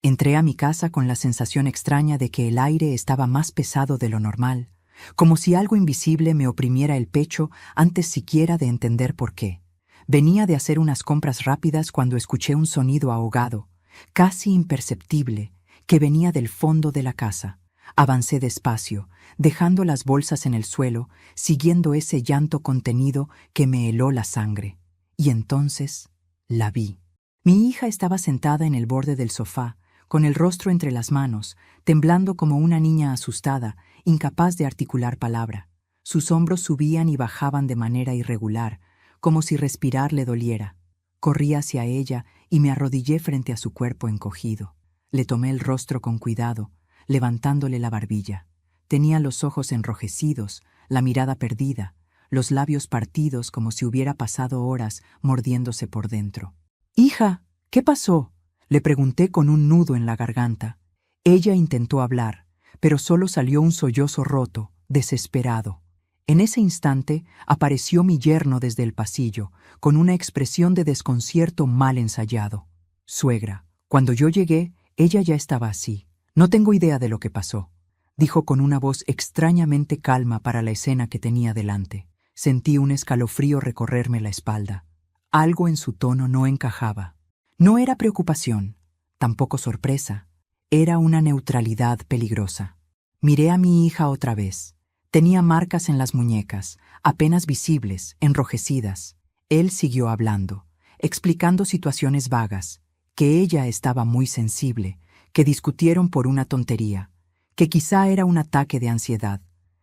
Entré a mi casa con la sensación extraña de que el aire estaba más pesado de lo normal, como si algo invisible me oprimiera el pecho antes siquiera de entender por qué. Venía de hacer unas compras rápidas cuando escuché un sonido ahogado, casi imperceptible, que venía del fondo de la casa. Avancé despacio, dejando las bolsas en el suelo, siguiendo ese llanto contenido que me heló la sangre. Y entonces la vi. Mi hija estaba sentada en el borde del sofá, con el rostro entre las manos, temblando como una niña asustada, incapaz de articular palabra. Sus hombros subían y bajaban de manera irregular, como si respirar le doliera. Corrí hacia ella y me arrodillé frente a su cuerpo encogido. Le tomé el rostro con cuidado, levantándole la barbilla. Tenía los ojos enrojecidos, la mirada perdida, los labios partidos como si hubiera pasado horas mordiéndose por dentro. «Hija, ¿qué pasó?», le pregunté con un nudo en la garganta. Ella intentó hablar, pero solo salió un sollozo roto, desesperado. En ese instante apareció mi yerno desde el pasillo, con una expresión de desconcierto mal ensayado. «Suegra, cuando yo llegué, ella ya estaba así. No tengo idea de lo que pasó», dijo con una voz extrañamente calma para la escena que tenía delante. Sentí un escalofrío recorrerme la espalda. Algo en su tono no encajaba. No era preocupación, tampoco sorpresa. Era una neutralidad peligrosa. Miré a mi hija otra vez. Tenía marcas en las muñecas, apenas visibles, enrojecidas. Él siguió hablando, explicando situaciones vagas, que ella estaba muy sensible, que discutieron por una tontería, que quizá era un ataque de ansiedad.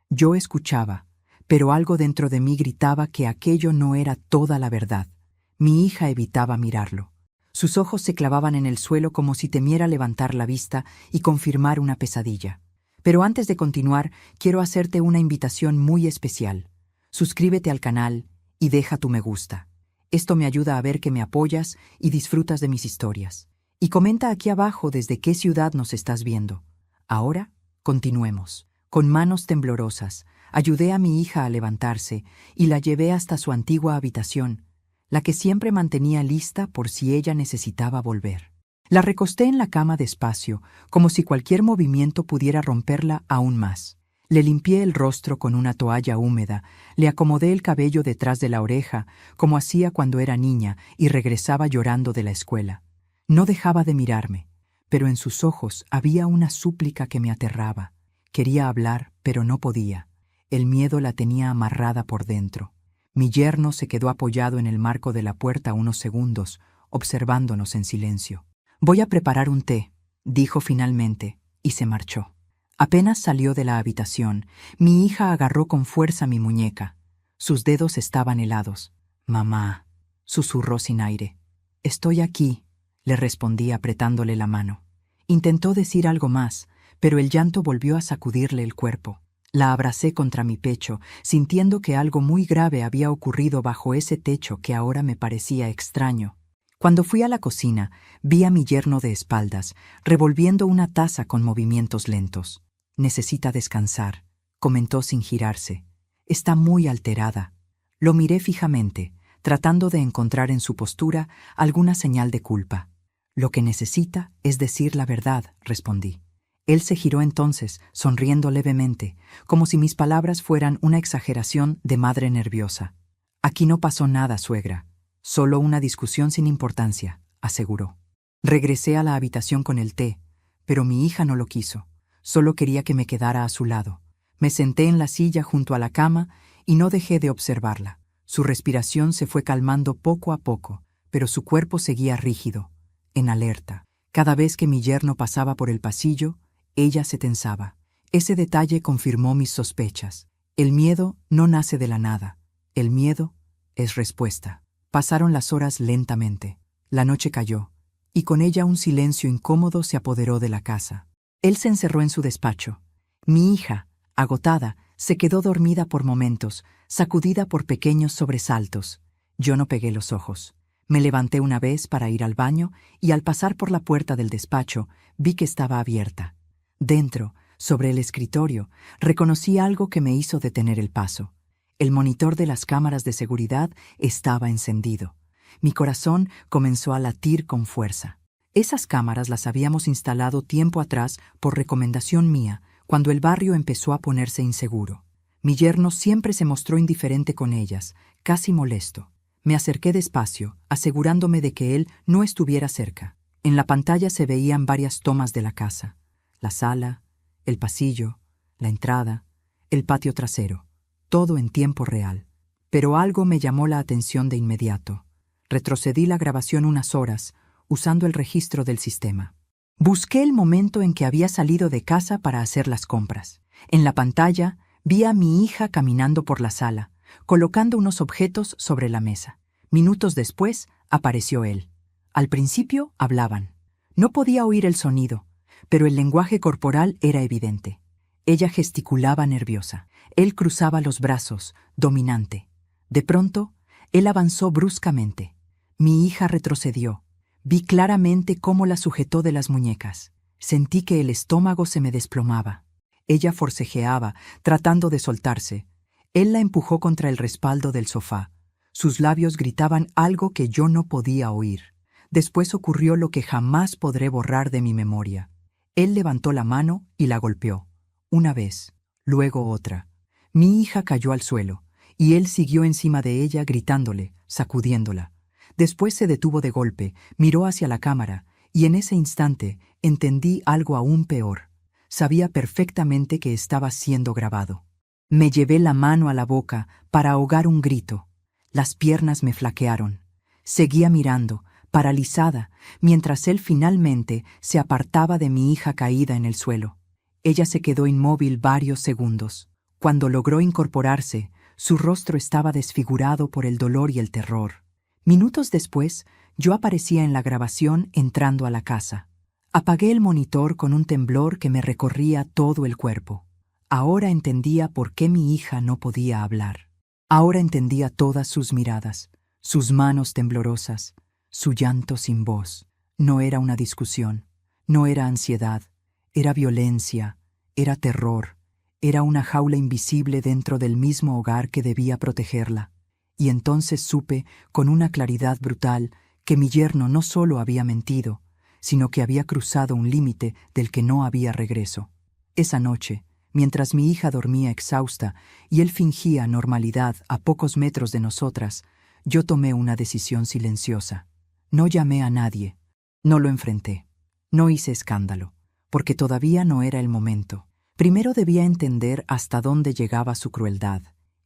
Yo escuchaba, pero algo dentro de mí gritaba que aquello no era toda la verdad. Mi hija evitaba mirarlo. Sus ojos se clavaban en el suelo como si temiera levantar la vista y confirmar una pesadilla. Pero antes de continuar, quiero hacerte una invitación muy especial. Suscríbete al canal y deja tu me gusta. Esto me ayuda a ver que me apoyas y disfrutas de mis historias. Y comenta aquí abajo desde qué ciudad nos estás viendo. Ahora, continuemos. Con manos temblorosas, ayudé a mi hija a levantarse y la llevé hasta su antigua habitación, la que siempre mantenía lista por si ella necesitaba volver. La recosté en la cama despacio, como si cualquier movimiento pudiera romperla aún más. Le limpié el rostro con una toalla húmeda, le acomodé el cabello detrás de la oreja, como hacía cuando era niña y regresaba llorando de la escuela. No dejaba de mirarme, pero en sus ojos había una súplica que me aterraba. Quería hablar, pero no podía. El miedo la tenía amarrada por dentro. Mi yerno se quedó apoyado en el marco de la puerta unos segundos, observándonos en silencio. «Voy a preparar un té», dijo finalmente, y se marchó. Apenas salió de la habitación, mi hija agarró con fuerza mi muñeca. Sus dedos estaban helados. «Mamá», susurró sin aire. «Estoy aquí», le respondí apretándole la mano. Intentó decir algo más, pero el llanto volvió a sacudirle el cuerpo. La abracé contra mi pecho, sintiendo que algo muy grave había ocurrido bajo ese techo que ahora me parecía extraño. Cuando fui a la cocina, vi a mi yerno de espaldas, revolviendo una taza con movimientos lentos. «Necesita descansar», comentó sin girarse. «Está muy alterada». Lo miré fijamente, tratando de encontrar en su postura alguna señal de culpa. «Lo que necesita es decir la verdad», respondí. Él se giró entonces, sonriendo levemente, como si mis palabras fueran una exageración de madre nerviosa. «Aquí no pasó nada, suegra. Solo una discusión sin importancia», aseguró. Regresé a la habitación con el té, pero mi hija no lo quiso. Solo quería que me quedara a su lado. Me senté en la silla junto a la cama y no dejé de observarla. Su respiración se fue calmando poco a poco, pero su cuerpo seguía rígido, en alerta. Cada vez que mi yerno pasaba por el pasillo, ella se tensaba. Ese detalle confirmó mis sospechas. El miedo no nace de la nada. El miedo es respuesta. Pasaron las horas lentamente. La noche cayó, y con ella un silencio incómodo se apoderó de la casa. Él se encerró en su despacho. Mi hija, agotada, se quedó dormida por momentos, sacudida por pequeños sobresaltos. Yo no pegué los ojos. Me levanté una vez para ir al baño y al pasar por la puerta del despacho vi que estaba abierta. Dentro, sobre el escritorio, reconocí algo que me hizo detener el paso. El monitor de las cámaras de seguridad estaba encendido. Mi corazón comenzó a latir con fuerza. Esas cámaras las habíamos instalado tiempo atrás por recomendación mía, cuando el barrio empezó a ponerse inseguro. Mi yerno siempre se mostró indiferente con ellas, casi molesto. Me acerqué despacio, asegurándome de que él no estuviera cerca. En la pantalla se veían varias tomas de la casa: la sala, el pasillo, la entrada, el patio trasero, todo en tiempo real. Pero algo me llamó la atención de inmediato. Retrocedí la grabación unas horas, usando el registro del sistema. Busqué el momento en que había salido de casa para hacer las compras. En la pantalla vi a mi hija caminando por la sala, colocando unos objetos sobre la mesa. Minutos después apareció él. Al principio hablaban. No podía oír el sonido, pero el lenguaje corporal era evidente. Ella gesticulaba nerviosa. Él cruzaba los brazos, dominante. De pronto, él avanzó bruscamente. Mi hija retrocedió. Vi claramente cómo la sujetó de las muñecas. Sentí que el estómago se me desplomaba. Ella forcejeaba, tratando de soltarse. Él la empujó contra el respaldo del sofá. Sus labios gritaban algo que yo no podía oír. Después ocurrió lo que jamás podré borrar de mi memoria. Él levantó la mano y la golpeó. Una vez, luego otra. Mi hija cayó al suelo, y él siguió encima de ella gritándole, sacudiéndola. Después se detuvo de golpe, miró hacia la cámara, y en ese instante entendí algo aún peor. Sabía perfectamente que estaba siendo grabado. Me llevé la mano a la boca para ahogar un grito. Las piernas me flaquearon. Seguía mirando, paralizada, mientras él finalmente se apartaba de mi hija caída en el suelo. Ella se quedó inmóvil varios segundos. Cuando logró incorporarse, su rostro estaba desfigurado por el dolor y el terror. Minutos después, yo aparecía en la grabación entrando a la casa. Apagué el monitor con un temblor que me recorría todo el cuerpo. Ahora entendía por qué mi hija no podía hablar. Ahora entendía todas sus miradas, sus manos temblorosas, su llanto sin voz. No era una discusión, no era ansiedad, era violencia, era terror, era una jaula invisible dentro del mismo hogar que debía protegerla. Y entonces supe, con una claridad brutal, que mi yerno no solo había mentido, sino que había cruzado un límite del que no había regreso. Esa noche, mientras mi hija dormía exhausta y él fingía normalidad a pocos metros de nosotras, yo tomé una decisión silenciosa. No llamé a nadie, no lo enfrenté, no hice escándalo, porque todavía no era el momento. Primero debía entender hasta dónde llegaba su crueldad,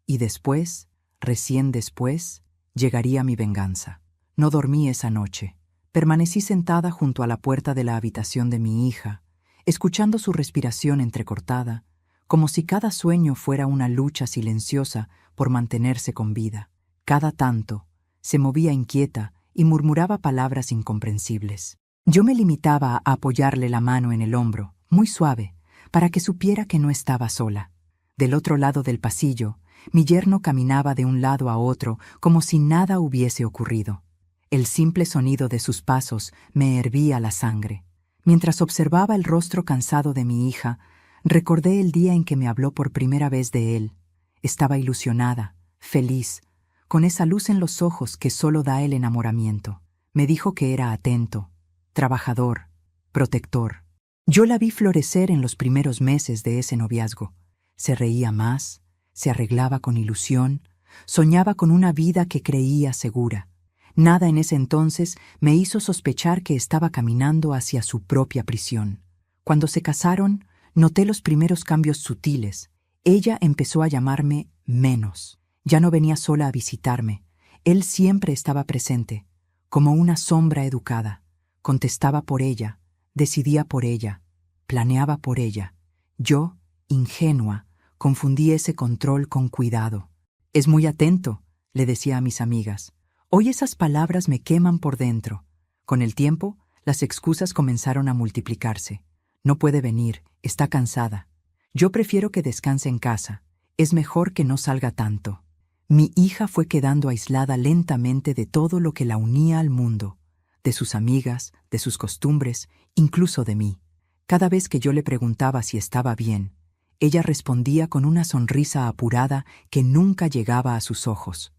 y después, recién después, llegaría mi venganza. No dormí esa noche. Permanecí sentada junto a la puerta de la habitación de mi hija, escuchando su respiración entrecortada, como si cada sueño fuera una lucha silenciosa por mantenerse con vida. Cada tanto, se movía inquieta y murmuraba palabras incomprensibles. Yo me limitaba a apoyarle la mano en el hombro, muy suave, para que supiera que no estaba sola. Del otro lado del pasillo, mi yerno caminaba de un lado a otro como si nada hubiese ocurrido. El simple sonido de sus pasos me hervía la sangre. Mientras observaba el rostro cansado de mi hija, recordé el día en que me habló por primera vez de él. Estaba ilusionada, feliz, con esa luz en los ojos que solo da el enamoramiento. Me dijo que era atento, trabajador, protector. Yo la vi florecer en los primeros meses de ese noviazgo. Se reía más, se arreglaba con ilusión, soñaba con una vida que creía segura. Nada en ese entonces me hizo sospechar que estaba caminando hacia su propia prisión. Cuando se casaron, noté los primeros cambios sutiles. Ella empezó a llamarme menos. Ya no venía sola a visitarme. Él siempre estaba presente, como una sombra educada. Contestaba por ella, decidía por ella, planeaba por ella. Yo, ingenua, confundí ese control con cuidado. «Es muy atento», le decía a mis amigas. Hoy esas palabras me queman por dentro. Con el tiempo, las excusas comenzaron a multiplicarse. No puede venir, está cansada. Yo prefiero que descanse en casa. Es mejor que no salga tanto. Mi hija fue quedando aislada lentamente de todo lo que la unía al mundo, de sus amigas, de sus costumbres, incluso de mí. Cada vez que yo le preguntaba si estaba bien, ella respondía con una sonrisa apurada que nunca llegaba a sus ojos.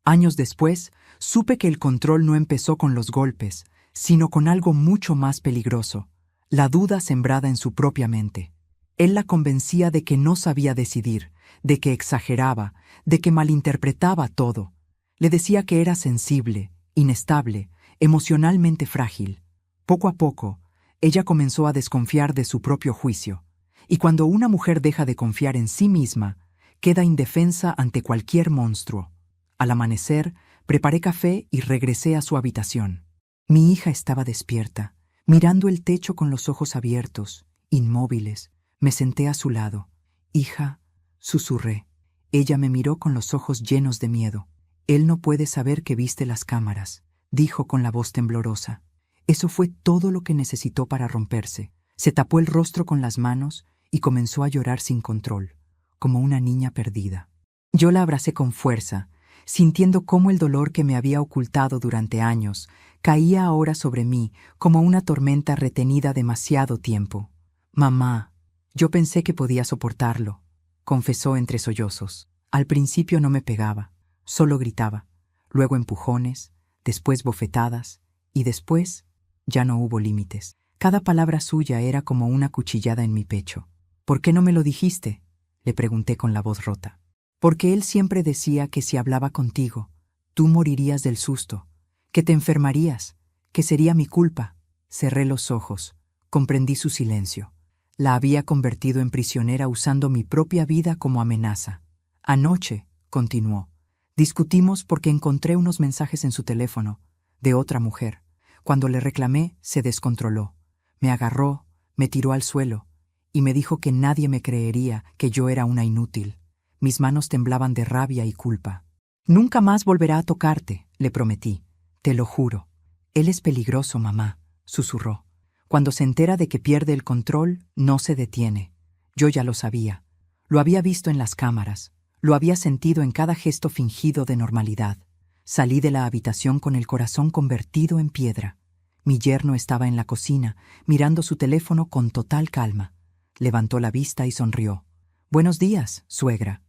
Años después, supe que el control no empezó con los golpes, sino con algo mucho más peligroso, la duda sembrada en su propia mente. Él la convencía de que no sabía decidir, de que exageraba, de que malinterpretaba todo. Le decía que era sensible, inestable, emocionalmente frágil. Poco a poco, ella comenzó a desconfiar de su propio juicio. Y cuando una mujer deja de confiar en sí misma, queda indefensa ante cualquier monstruo. Al amanecer, preparé café y regresé a su habitación. Mi hija estaba despierta, mirando el techo con los ojos abiertos, inmóviles. Me senté a su lado. «Hija», susurré. Ella me miró con los ojos llenos de miedo. «Él no puede saber que viste las cámaras», dijo con la voz temblorosa. Eso fue todo lo que necesitó para romperse. Se tapó el rostro con las manos y comenzó a llorar sin control, como una niña perdida. Yo la abracé con fuerza, sintiendo cómo el dolor que me había ocultado durante años caía ahora sobre mí como una tormenta retenida demasiado tiempo. «Mamá, yo pensé que podía soportarlo», confesó entre sollozos. Al principio no me pegaba, solo gritaba, luego empujones, después bofetadas, y después ya no hubo límites. Cada palabra suya era como una cuchillada en mi pecho. «¿Por qué no me lo dijiste?», le pregunté con la voz rota. «Porque él siempre decía que si hablaba contigo, tú morirías del susto, que te enfermarías, que sería mi culpa». Cerré los ojos, comprendí su silencio. La había convertido en prisionera usando mi propia vida como amenaza. «Anoche», continuó, «discutimos porque encontré unos mensajes en su teléfono, de otra mujer. Cuando le reclamé, se descontroló. Me agarró, me tiró al suelo, y me dijo que nadie me creería, que yo era una inútil». Mis manos temblaban de rabia y culpa. «Nunca más volverá a tocarte», le prometí. «Te lo juro». «Él es peligroso, mamá», susurró. «Cuando se entera de que pierde el control, no se detiene». Yo ya lo sabía. Lo había visto en las cámaras. Lo había sentido en cada gesto fingido de normalidad. Salí de la habitación con el corazón convertido en piedra. Mi yerno estaba en la cocina, mirando su teléfono con total calma. Levantó la vista y sonrió. «Buenos días, suegra».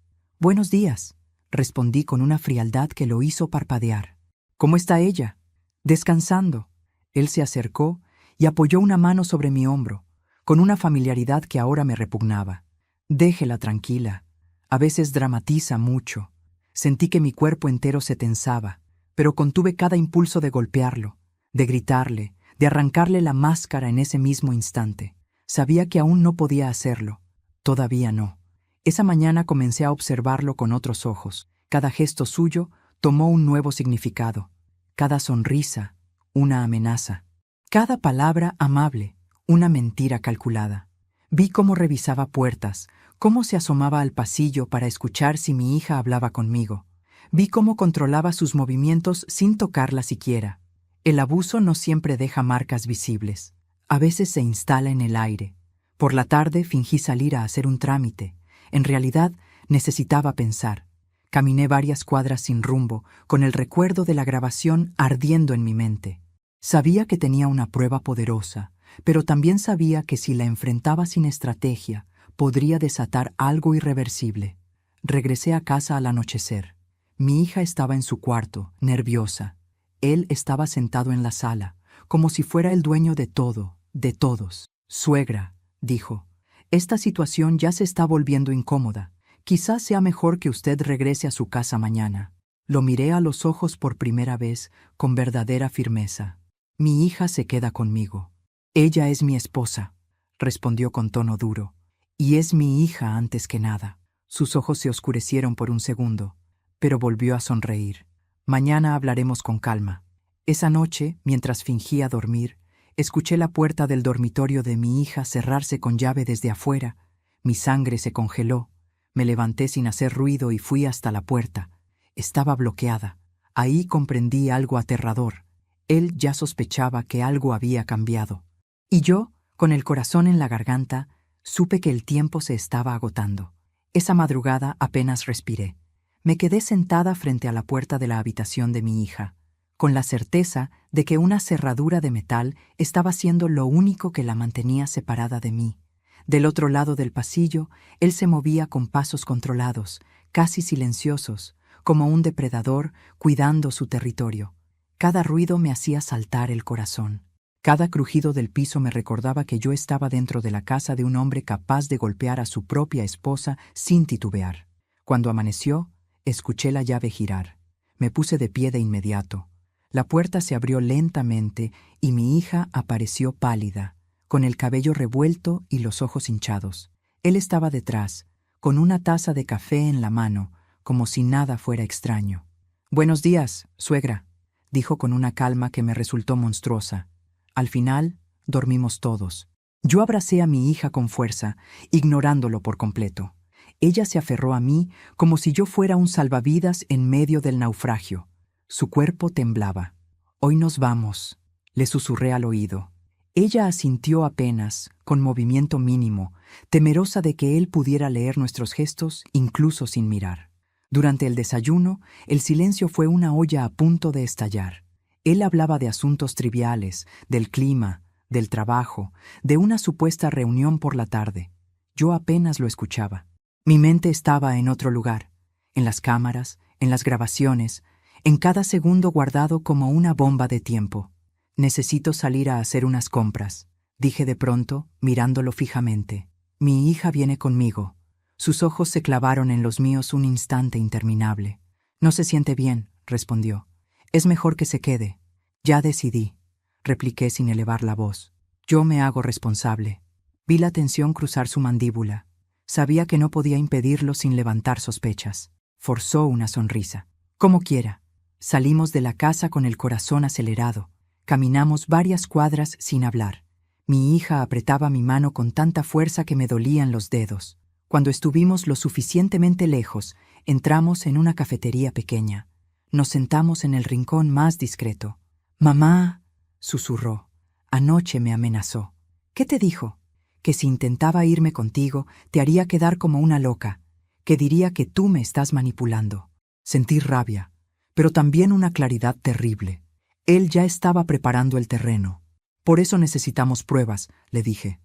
«Buenos días», respondí con una frialdad que lo hizo parpadear. «¿Cómo está ella?» «Descansando». Él se acercó y apoyó una mano sobre mi hombro, con una familiaridad que ahora me repugnaba. «Déjela tranquila. A veces dramatiza mucho». Sentí que mi cuerpo entero se tensaba, pero contuve cada impulso de golpearlo, de gritarle, de arrancarle la máscara en ese mismo instante. Sabía que aún no podía hacerlo. Todavía no. Esa mañana comencé a observarlo con otros ojos. Cada gesto suyo tomó un nuevo significado. Cada sonrisa, una amenaza. Cada palabra amable, una mentira calculada. Vi cómo revisaba puertas, cómo se asomaba al pasillo para escuchar si mi hija hablaba conmigo. Vi cómo controlaba sus movimientos sin tocarla siquiera. El abuso no siempre deja marcas visibles. A veces se instala en el aire. Por la tarde fingí salir a hacer un trámite. En realidad, necesitaba pensar. Caminé varias cuadras sin rumbo, con el recuerdo de la grabación ardiendo en mi mente. Sabía que tenía una prueba poderosa, pero también sabía que si la enfrentaba sin estrategia, podría desatar algo irreversible. Regresé a casa al anochecer. Mi hija estaba en su cuarto, nerviosa. Él estaba sentado en la sala, como si fuera el dueño de todo, de todos. «Suegra», dijo, «esta situación ya se está volviendo incómoda. Quizás sea mejor que usted regrese a su casa mañana». Lo miré a los ojos por primera vez con verdadera firmeza. «Mi hija se queda conmigo. Ella es mi esposa», respondió con tono duro. «Y es mi hija antes que nada». Sus ojos se oscurecieron por un segundo, pero volvió a sonreír. «Mañana hablaremos con calma». Esa noche, mientras fingía dormir, escuché la puerta del dormitorio de mi hija cerrarse con llave desde afuera. Mi sangre se congeló. Me levanté sin hacer ruido y fui hasta la puerta. Estaba bloqueada. Ahí comprendí algo aterrador. Él ya sospechaba que algo había cambiado. Y yo, con el corazón en la garganta, supe que el tiempo se estaba agotando. Esa madrugada apenas respiré. Me quedé sentada frente a la puerta de la habitación de mi hija, con la certeza de que una cerradura de metal estaba siendo lo único que la mantenía separada de mí. Del otro lado del pasillo, él se movía con pasos controlados, casi silenciosos, como un depredador cuidando su territorio. Cada ruido me hacía saltar el corazón. Cada crujido del piso me recordaba que yo estaba dentro de la casa de un hombre capaz de golpear a su propia esposa sin titubear. Cuando amaneció, escuché la llave girar. Me puse de pie de inmediato. La puerta se abrió lentamente y mi hija apareció pálida, con el cabello revuelto y los ojos hinchados. Él estaba detrás, con una taza de café en la mano, como si nada fuera extraño. «Buenos días, suegra», dijo con una calma que me resultó monstruosa. Al final, dormimos todos. Yo abracé a mi hija con fuerza, ignorándolo por completo. Ella se aferró a mí como si yo fuera un salvavidas en medio del naufragio. Su cuerpo temblaba. «Hoy nos vamos», le susurré al oído. Ella asintió apenas, con movimiento mínimo, temerosa de que él pudiera leer nuestros gestos incluso sin mirar. Durante el desayuno, el silencio fue una olla a punto de estallar. Él hablaba de asuntos triviales, del clima, del trabajo, de una supuesta reunión por la tarde. Yo apenas lo escuchaba. Mi mente estaba en otro lugar, en las cámaras, en las grabaciones, en cada segundo guardado como una bomba de tiempo. «Necesito salir a hacer unas compras», dije de pronto, mirándolo fijamente. «Mi hija viene conmigo». Sus ojos se clavaron en los míos un instante interminable. «No se siente bien», respondió. «Es mejor que se quede». «Ya decidí», repliqué sin elevar la voz. «Yo me hago responsable». Vi la tensión cruzar su mandíbula. Sabía que no podía impedirlo sin levantar sospechas. Forzó una sonrisa. «Como quiera». Salimos de la casa con el corazón acelerado. Caminamos varias cuadras sin hablar. Mi hija apretaba mi mano con tanta fuerza que me dolían los dedos. Cuando estuvimos lo suficientemente lejos, entramos en una cafetería pequeña. Nos sentamos en el rincón más discreto. «Mamá», susurró, «anoche me amenazó». «¿Qué te dijo?» «Que si intentaba irme contigo, te haría quedar como una loca, que diría que tú me estás manipulando». Sentí rabia, pero también una claridad terrible. Él ya estaba preparando el terreno. «Por eso necesitamos pruebas», le dije.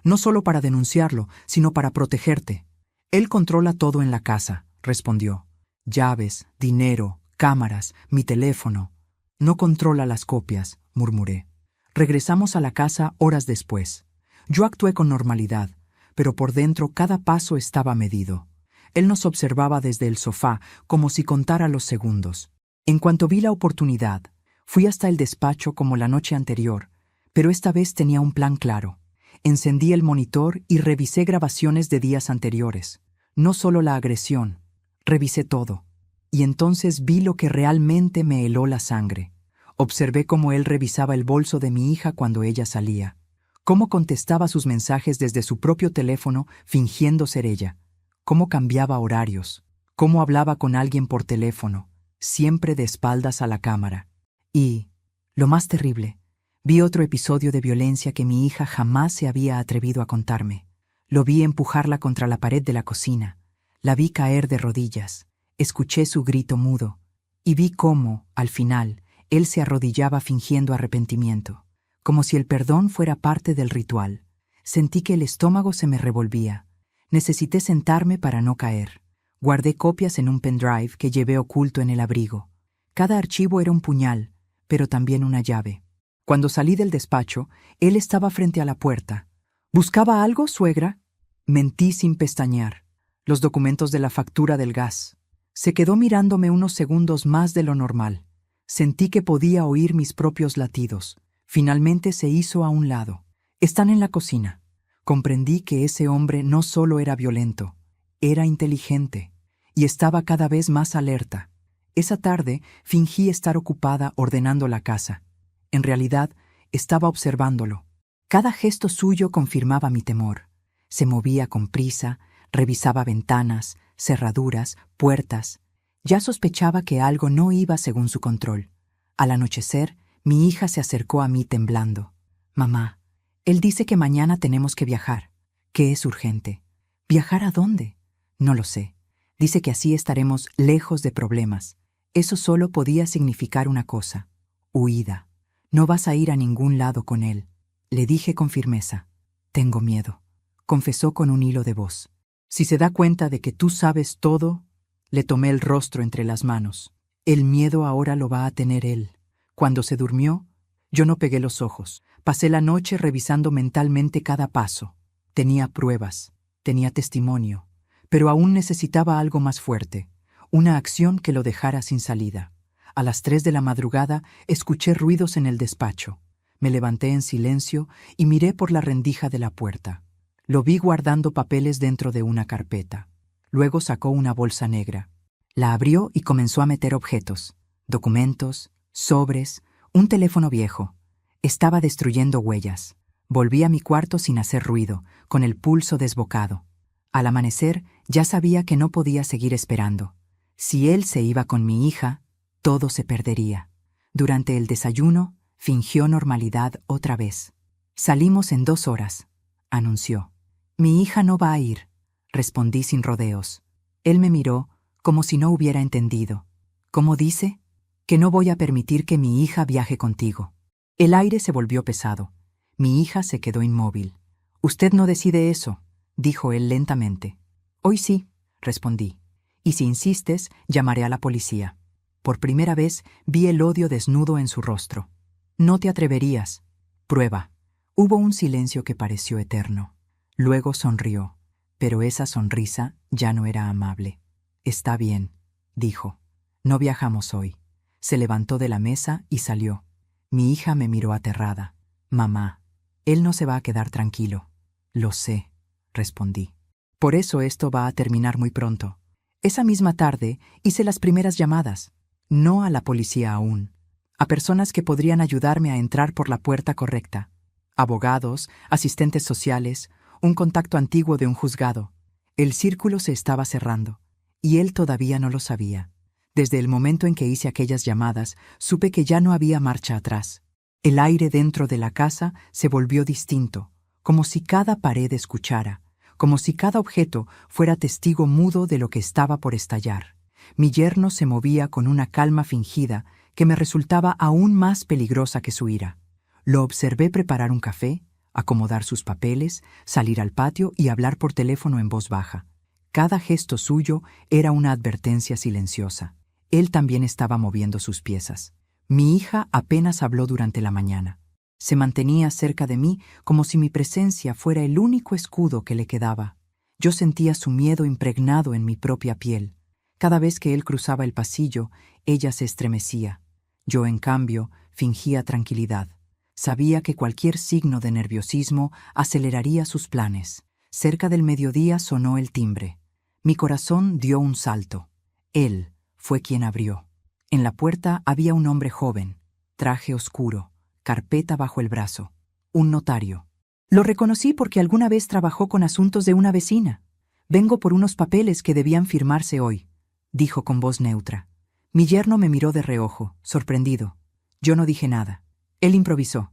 «No solo para denunciarlo, sino para protegerte». «Él controla todo en la casa», respondió. «Llaves, dinero, cámaras, mi teléfono». «No controla las copias», murmuré. Regresamos a la casa horas después. Yo actué con normalidad, pero por dentro cada paso estaba medido. Él nos observaba desde el sofá, como si contara los segundos. En cuanto vi la oportunidad, fui hasta el despacho como la noche anterior, pero esta vez tenía un plan claro. Encendí el monitor y revisé grabaciones de días anteriores. No solo la agresión, revisé todo. Y entonces vi lo que realmente me heló la sangre. Observé cómo él revisaba el bolso de mi hija cuando ella salía. Cómo contestaba sus mensajes desde su propio teléfono fingiendo ser ella. Cómo cambiaba horarios. Cómo hablaba con alguien por teléfono, siempre de espaldas a la cámara. Y, lo más terrible, vi otro episodio de violencia que mi hija jamás se había atrevido a contarme. Lo vi empujarla contra la pared de la cocina. La vi caer de rodillas. Escuché su grito mudo. Y vi cómo, al final, él se arrodillaba fingiendo arrepentimiento, como si el perdón fuera parte del ritual. Sentí que el estómago se me revolvía. Necesité sentarme para no caer. Guardé copias en un pendrive que llevé oculto en el abrigo. Cada archivo era un puñal, pero también una llave. Cuando salí del despacho, él estaba frente a la puerta. «¿Buscaba algo, suegra?» Mentí sin pestañear. «Los documentos de la factura del gas». Se quedó mirándome unos segundos más de lo normal. Sentí que podía oír mis propios latidos. Finalmente se hizo a un lado. «Están en la cocina». Comprendí que ese hombre no solo era violento, era inteligente, y estaba cada vez más alerta. Esa tarde fingí estar ocupada ordenando la casa. En realidad, estaba observándolo. Cada gesto suyo confirmaba mi temor. Se movía con prisa, revisaba ventanas, cerraduras, puertas. Ya sospechaba que algo no iba según su control. Al anochecer, mi hija se acercó a mí temblando. «Mamá, él dice que mañana tenemos que viajar, que es urgente». «¿Viajar a dónde?» «No lo sé. Dice que así estaremos lejos de problemas». Eso solo podía significar una cosa: huida. «No vas a ir a ningún lado con él», le dije con firmeza. «Tengo miedo», confesó con un hilo de voz. «Si se da cuenta de que tú sabes todo», le tomé el rostro entre las manos. «El miedo ahora lo va a tener él. Cuando se durmió, yo no pegué los ojos. Pasé la noche revisando mentalmente cada paso. Tenía pruebas, tenía testimonio, pero aún necesitaba algo más fuerte, una acción que lo dejara sin salida. A las 3 de la madrugada escuché ruidos en el despacho. Me levanté en silencio y miré por la rendija de la puerta. Lo vi guardando papeles dentro de una carpeta. Luego sacó una bolsa negra. La abrió y comenzó a meter objetos, documentos, sobres, un teléfono viejo. Estaba destruyendo huellas. Volví a mi cuarto sin hacer ruido, con el pulso desbocado. Al amanecer, ya sabía que no podía seguir esperando. Si él se iba con mi hija, todo se perdería. Durante el desayuno, fingió normalidad otra vez. Salimos en 2 horas, anunció. Mi hija no va a ir, respondí sin rodeos. Él me miró como si no hubiera entendido. ¿Cómo dice? Que no voy a permitir que mi hija viaje contigo. El aire se volvió pesado. Mi hija se quedó inmóvil. Usted no decide eso, dijo él lentamente. Hoy sí, respondí. Y si insistes, llamaré a la policía. Por primera vez vi el odio desnudo en su rostro. No te atreverías. Prueba. Hubo un silencio que pareció eterno. Luego sonrió, pero esa sonrisa ya no era amable. Está bien, dijo. No viajamos hoy. Se levantó de la mesa y salió. Mi hija me miró aterrada. Mamá, él no se va a quedar tranquilo. Lo sé, respondí. Por eso esto va a terminar muy pronto. Esa misma tarde hice las primeras llamadas. No a la policía aún. A personas que podrían ayudarme a entrar por la puerta correcta. Abogados, asistentes sociales, un contacto antiguo de un juzgado. El círculo se estaba cerrando, y él todavía no lo sabía. Desde el momento en que hice aquellas llamadas, supe que ya no había marcha atrás. El aire dentro de la casa se volvió distinto, como si cada pared escuchara, como si cada objeto fuera testigo mudo de lo que estaba por estallar. Mi yerno se movía con una calma fingida que me resultaba aún más peligrosa que su ira. Lo observé preparar un café, acomodar sus papeles, salir al patio y hablar por teléfono en voz baja. Cada gesto suyo era una advertencia silenciosa. Él también estaba moviendo sus piezas. Mi hija apenas habló durante la mañana. Se mantenía cerca de mí como si mi presencia fuera el único escudo que le quedaba. Yo sentía su miedo impregnado en mi propia piel. Cada vez que él cruzaba el pasillo, ella se estremecía. Yo, en cambio, fingía tranquilidad. Sabía que cualquier signo de nerviosismo aceleraría sus planes. Cerca del mediodía sonó el timbre. Mi corazón dio un salto. Él fue quien abrió. En la puerta había un hombre joven, traje oscuro, carpeta bajo el brazo, un notario. Lo reconocí porque alguna vez trabajó con asuntos de una vecina. Vengo por unos papeles que debían firmarse hoy, dijo con voz neutra. Mi yerno me miró de reojo, sorprendido. Yo no dije nada. Él improvisó.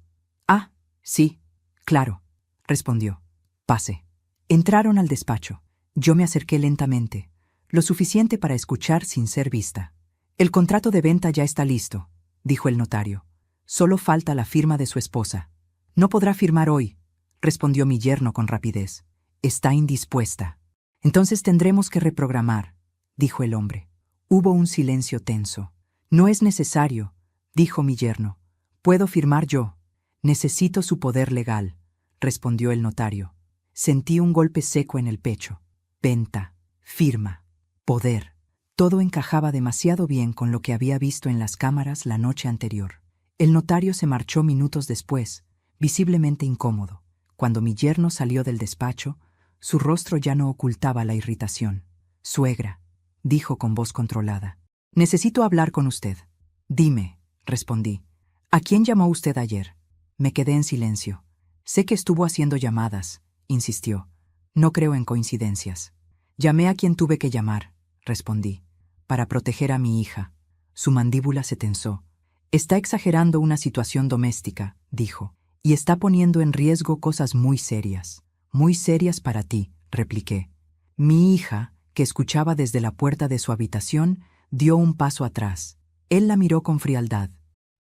Ah, sí, claro, respondió. Pase. Entraron al despacho. Yo me acerqué lentamente, lo suficiente para escuchar sin ser vista. El contrato de venta ya está listo, dijo el notario. Solo falta la firma de su esposa. No podrá firmar hoy, respondió mi yerno con rapidez. Está indispuesta. Entonces tendremos que reprogramar, dijo el hombre. Hubo un silencio tenso. No es necesario, dijo mi yerno. Puedo firmar yo. Necesito su poder legal, respondió el notario. Sentí un golpe seco en el pecho. Venta, firma, poder. Todo encajaba demasiado bien con lo que había visto en las cámaras la noche anterior. El notario se marchó minutos después, visiblemente incómodo. Cuando mi yerno salió del despacho, su rostro ya no ocultaba la irritación. Suegra, dijo con voz controlada. Necesito hablar con usted. Dime, respondí. ¿A quién llamó usted ayer? Me quedé en silencio. Sé que estuvo haciendo llamadas, insistió. No creo en coincidencias. Llamé a quien tuve que llamar, respondí, para proteger a mi hija. Su mandíbula se tensó. Está exagerando una situación doméstica, dijo, y está poniendo en riesgo cosas muy serias para ti, repliqué. Mi hija, que escuchaba desde la puerta de su habitación, dio un paso atrás. Él la miró con frialdad.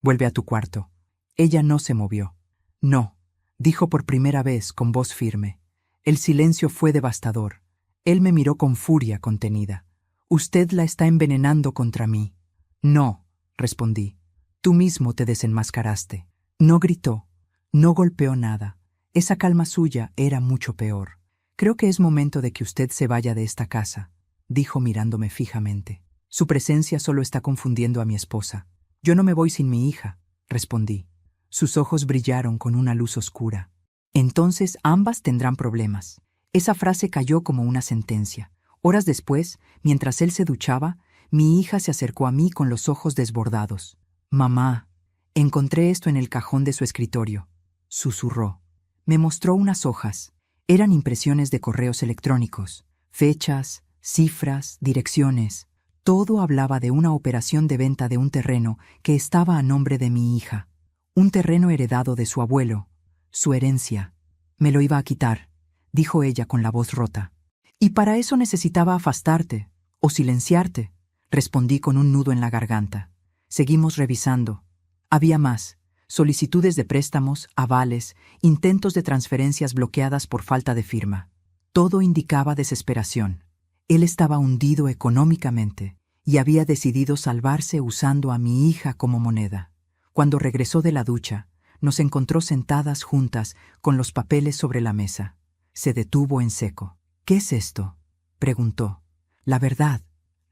Vuelve a tu cuarto. Ella no se movió. No, dijo por primera vez con voz firme. El silencio fue devastador. Él me miró con furia contenida. Usted la está envenenando contra mí. No, respondí. Tú mismo te desenmascaraste. No gritó, no golpeó nada. Esa calma suya era mucho peor. Creo que es momento de que usted se vaya de esta casa, dijo mirándome fijamente. Su presencia solo está confundiendo a mi esposa. Yo no me voy sin mi hija, respondí. Sus ojos brillaron con una luz oscura. Entonces ambas tendrán problemas. Esa frase cayó como una sentencia. Horas después, mientras él se duchaba, mi hija se acercó a mí con los ojos desbordados. Mamá, encontré esto en el cajón de su escritorio, susurró. Me mostró unas hojas. Eran impresiones de correos electrónicos, fechas, cifras, direcciones. Todo hablaba de una operación de venta de un terreno que estaba a nombre de mi hija. Un terreno heredado de su abuelo. Su herencia. Me lo iba a quitar, dijo ella con la voz rota. Y para eso necesitaba afastarte, o silenciarte, respondí con un nudo en la garganta. Seguimos revisando. Había más. Solicitudes de préstamos, avales, intentos de transferencias bloqueadas por falta de firma. Todo indicaba desesperación. Él estaba hundido económicamente y había decidido salvarse usando a mi hija como moneda. Cuando regresó de la ducha, nos encontró sentadas juntas con los papeles sobre la mesa. Se detuvo en seco. «¿Qué es esto?», preguntó. «La verdad»,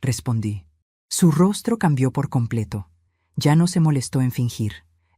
respondí. Su rostro cambió por completo. Ya no se molestó en fingir.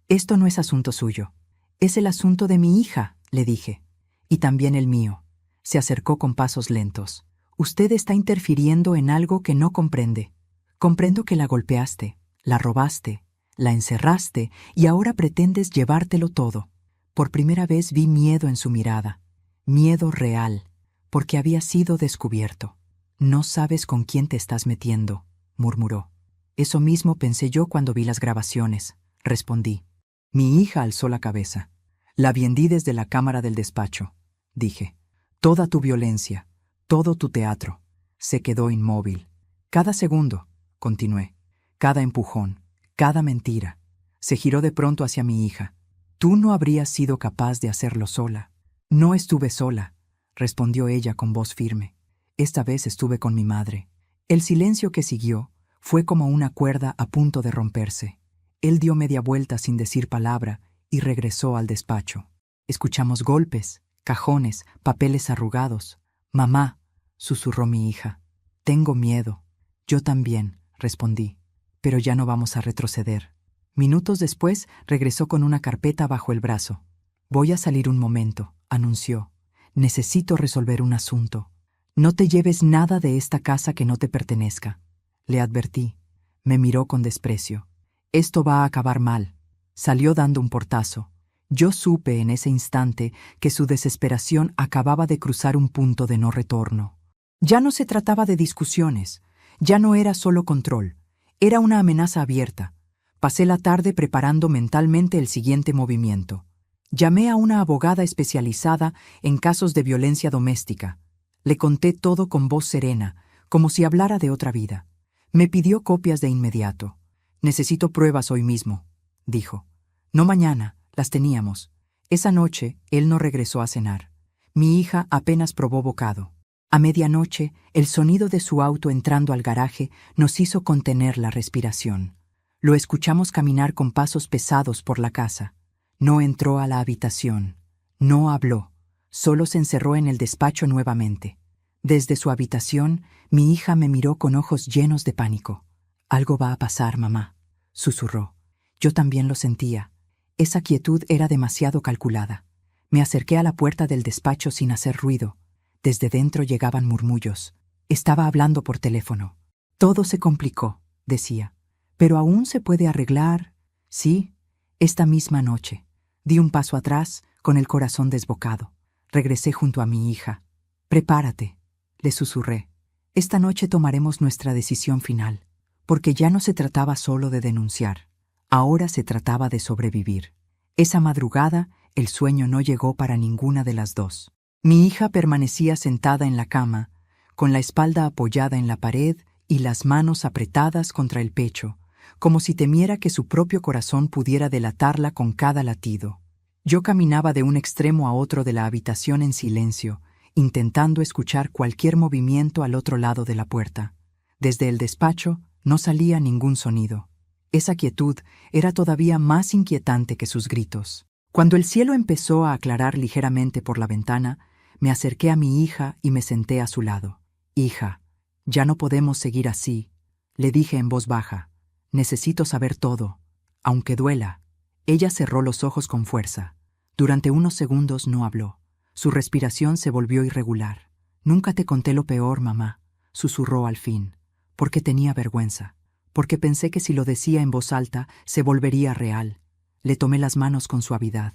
«Esto no es asunto suyo. Es el asunto de mi hija», le dije. «Y también el mío». Se acercó con pasos lentos. «Usted está interfiriendo en algo que no comprende. Comprendo que la golpeaste, la robaste, la encerraste y ahora pretendes llevártelo todo». Por primera vez vi miedo en su mirada. Miedo real, porque había sido descubierto. «No sabes con quién te estás metiendo», murmuró. «Eso mismo pensé yo cuando vi las grabaciones», respondí. Mi hija alzó la cabeza. «La viendí desde la cámara del despacho», dije. «Toda tu violencia, todo tu teatro». Se quedó inmóvil. «Cada segundo», continué, «cada empujón, cada mentira». Se giró de pronto hacia mi hija. «Tú no habrías sido capaz de hacerlo sola». «No estuve sola», respondió ella con voz firme. «Esta vez estuve con mi madre». El silencio que siguió fue como una cuerda a punto de romperse. Él dio media vuelta sin decir palabra y regresó al despacho. Escuchamos golpes, cajones, papeles arrugados. «Mamá», susurró mi hija. «Tengo miedo». «Yo también», respondí. «Pero ya no vamos a retroceder». Minutos después regresó con una carpeta bajo el brazo. «Voy a salir un momento», anunció. «Necesito resolver un asunto». «No te lleves nada de esta casa que no te pertenezca», le advertí. Me miró con desprecio. «Esto va a acabar mal». Salió dando un portazo. Yo supe en ese instante que su desesperación acababa de cruzar un punto de no retorno. Ya no se trataba de discusiones, ya no era solo control, era una amenaza abierta. Pasé la tarde preparando mentalmente el siguiente movimiento. Llamé a una abogada especializada en casos de violencia doméstica. Le conté todo con voz serena, como si hablara de otra vida. Me pidió copias de inmediato. «Necesito pruebas hoy mismo», dijo. «No mañana, las teníamos». Esa noche, él no regresó a cenar. Mi hija apenas probó bocado. A medianoche, el sonido de su auto entrando al garaje nos hizo contener la respiración. Lo escuchamos caminar con pasos pesados por la casa. No entró a la habitación. No habló. Solo se encerró en el despacho nuevamente. Desde su habitación, mi hija me miró con ojos llenos de pánico. «Algo va a pasar, mamá», susurró. Yo también lo sentía. Esa quietud era demasiado calculada. Me acerqué a la puerta del despacho sin hacer ruido. Desde dentro llegaban murmullos. Estaba hablando por teléfono. «Todo se complicó», decía. «Pero aún se puede arreglar». «Sí, esta misma noche». Di un paso atrás, con el corazón desbocado. Regresé junto a mi hija. «Prepárate», le susurré. «Esta noche tomaremos nuestra decisión final». Porque ya no se trataba solo de denunciar. Ahora se trataba de sobrevivir. Esa madrugada, el sueño no llegó para ninguna de las dos. Mi hija permanecía sentada en la cama, con la espalda apoyada en la pared y las manos apretadas contra el pecho, como si temiera que su propio corazón pudiera delatarla con cada latido. Yo caminaba de un extremo a otro de la habitación en silencio, intentando escuchar cualquier movimiento al otro lado de la puerta. Desde el despacho no salía ningún sonido. Esa quietud era todavía más inquietante que sus gritos. Cuando el cielo empezó a aclarar ligeramente por la ventana, me acerqué a mi hija y me senté a su lado. «Hija, ya no podemos seguir así», le dije en voz baja. «Necesito saber todo, aunque duela». Ella cerró los ojos con fuerza. Durante unos segundos no habló. Su respiración se volvió irregular. «Nunca te conté lo peor, mamá», susurró al fin, porque tenía vergüenza, porque pensé que si lo decía en voz alta se volvería real. Le tomé las manos con suavidad.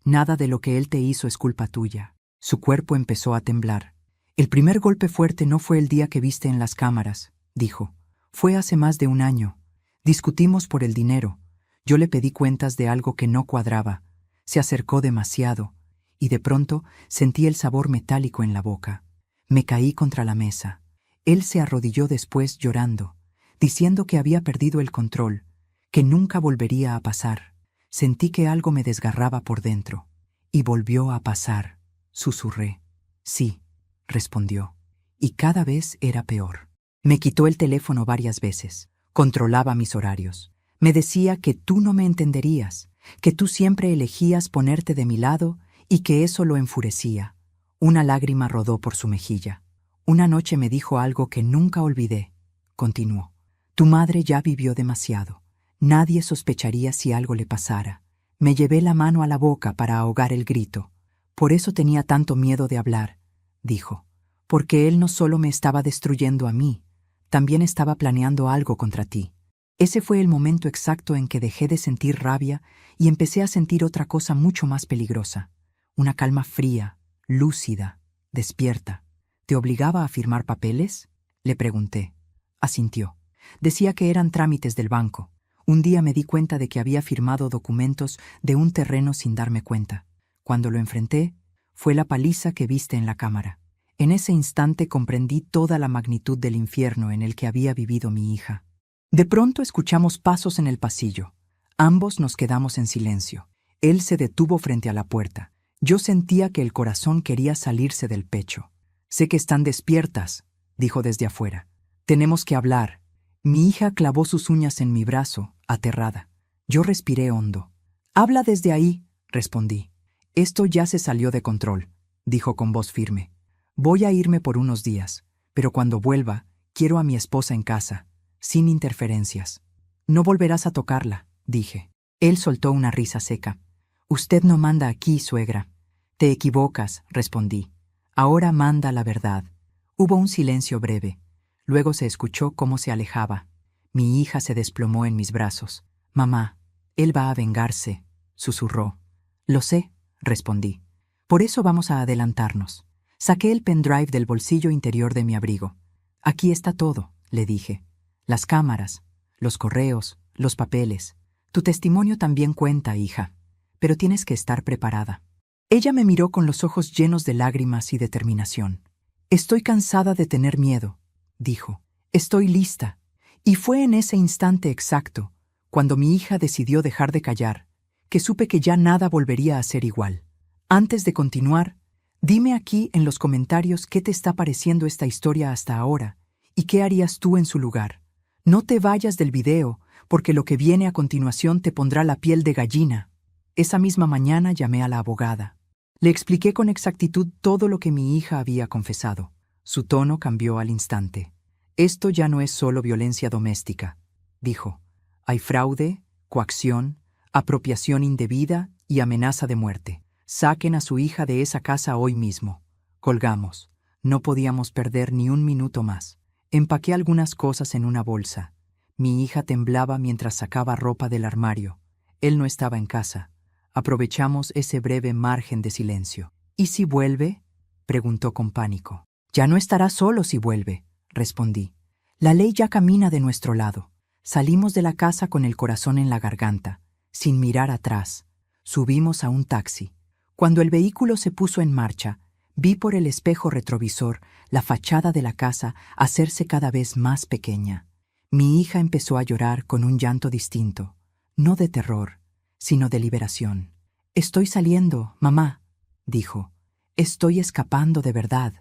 «Nada de lo que él te hizo es culpa tuya». Su cuerpo empezó a temblar. «El primer golpe fuerte no fue el día que viste en las cámaras», dijo. «Fue hace más de un año. Discutimos por el dinero. Yo le pedí cuentas de algo que no cuadraba. Se acercó demasiado, y de pronto sentí el sabor metálico en la boca. Me caí contra la mesa. Él se arrodilló después llorando, diciendo que había perdido el control, que nunca volvería a pasar. Sentí que algo me desgarraba por dentro. Y volvió a pasar», susurré. «Sí», respondió. Y cada vez era peor. Me quitó el teléfono varias veces. Controlaba mis horarios. Me decía que tú no me entenderías, que tú siempre elegías ponerte de mi lado y que eso lo enfurecía. Una lágrima rodó por su mejilla. «Una noche me dijo algo que nunca olvidé», continuó. «Tu madre ya vivió demasiado. Nadie sospecharía si algo le pasara». Me llevé la mano a la boca para ahogar el grito. «Por eso tenía tanto miedo de hablar», dijo. «Porque él no solo me estaba destruyendo a mí, también estaba planeando algo contra ti». Ese fue el momento exacto en que dejé de sentir rabia y empecé a sentir otra cosa mucho más peligrosa. Una calma fría, lúcida, despierta. «¿Te obligaba a firmar papeles?», le pregunté. Asintió. Decía que eran trámites del banco. Un día me di cuenta de que había firmado documentos de un terreno sin darme cuenta. Cuando lo enfrenté, fue la paliza que viste en la cámara. En ese instante comprendí toda la magnitud del infierno en el que había vivido mi hija. De pronto escuchamos pasos en el pasillo. Ambos nos quedamos en silencio. Él se detuvo frente a la puerta. Yo sentía que el corazón quería salirse del pecho. «Sé que están despiertas», dijo desde afuera. «Tenemos que hablar». Mi hija clavó sus uñas en mi brazo, aterrada. Yo respiré hondo. «Habla desde ahí», respondí. «Esto ya se salió de control», dijo con voz firme. «Voy a irme por unos días, pero cuando vuelva, quiero a mi esposa en casa, sin interferencias». «No volverás a tocarla», dije. Él soltó una risa seca. «Usted no manda aquí, suegra». «Te equivocas», respondí. «Ahora manda la verdad». Hubo un silencio breve. Luego se escuchó cómo se alejaba. Mi hija se desplomó en mis brazos. «Mamá, él va a vengarse», susurró. «Lo sé», respondí. «Por eso vamos a adelantarnos». Saqué el pendrive del bolsillo interior de mi abrigo. «Aquí está todo», le dije. «Las cámaras, los correos, los papeles. Tu testimonio también cuenta, hija, pero tienes que estar preparada». Ella me miró con los ojos llenos de lágrimas y determinación. «Estoy cansada de tener miedo», dijo. «Estoy lista». Y fue en ese instante exacto, cuando mi hija decidió dejar de callar, que supe que ya nada volvería a ser igual. Antes de continuar, dime aquí en los comentarios qué te está pareciendo esta historia hasta ahora y qué harías tú en su lugar. No te vayas del video, porque lo que viene a continuación te pondrá la piel de gallina. Esa misma mañana llamé a la abogada. Le expliqué con exactitud todo lo que mi hija había confesado. Su tono cambió al instante. «Esto ya no es solo violencia doméstica», dijo. «Hay fraude, coacción, apropiación indebida y amenaza de muerte. Saquen a su hija de esa casa hoy mismo». Colgamos. No podíamos perder ni un minuto más. Empaqué algunas cosas en una bolsa. Mi hija temblaba mientras sacaba ropa del armario. Él no estaba en casa. Aprovechamos ese breve margen de silencio. «¿Y si vuelve?», preguntó con pánico. «Ya no estará solo si vuelve», respondí. «La ley ya camina de nuestro lado». Salimos de la casa con el corazón en la garganta, sin mirar atrás. Subimos a un taxi. Cuando el vehículo se puso en marcha, vi por el espejo retrovisor la fachada de la casa hacerse cada vez más pequeña. Mi hija empezó a llorar con un llanto distinto, no de terror, sino de liberación. «Estoy saliendo, mamá», dijo. «Estoy escapando de verdad».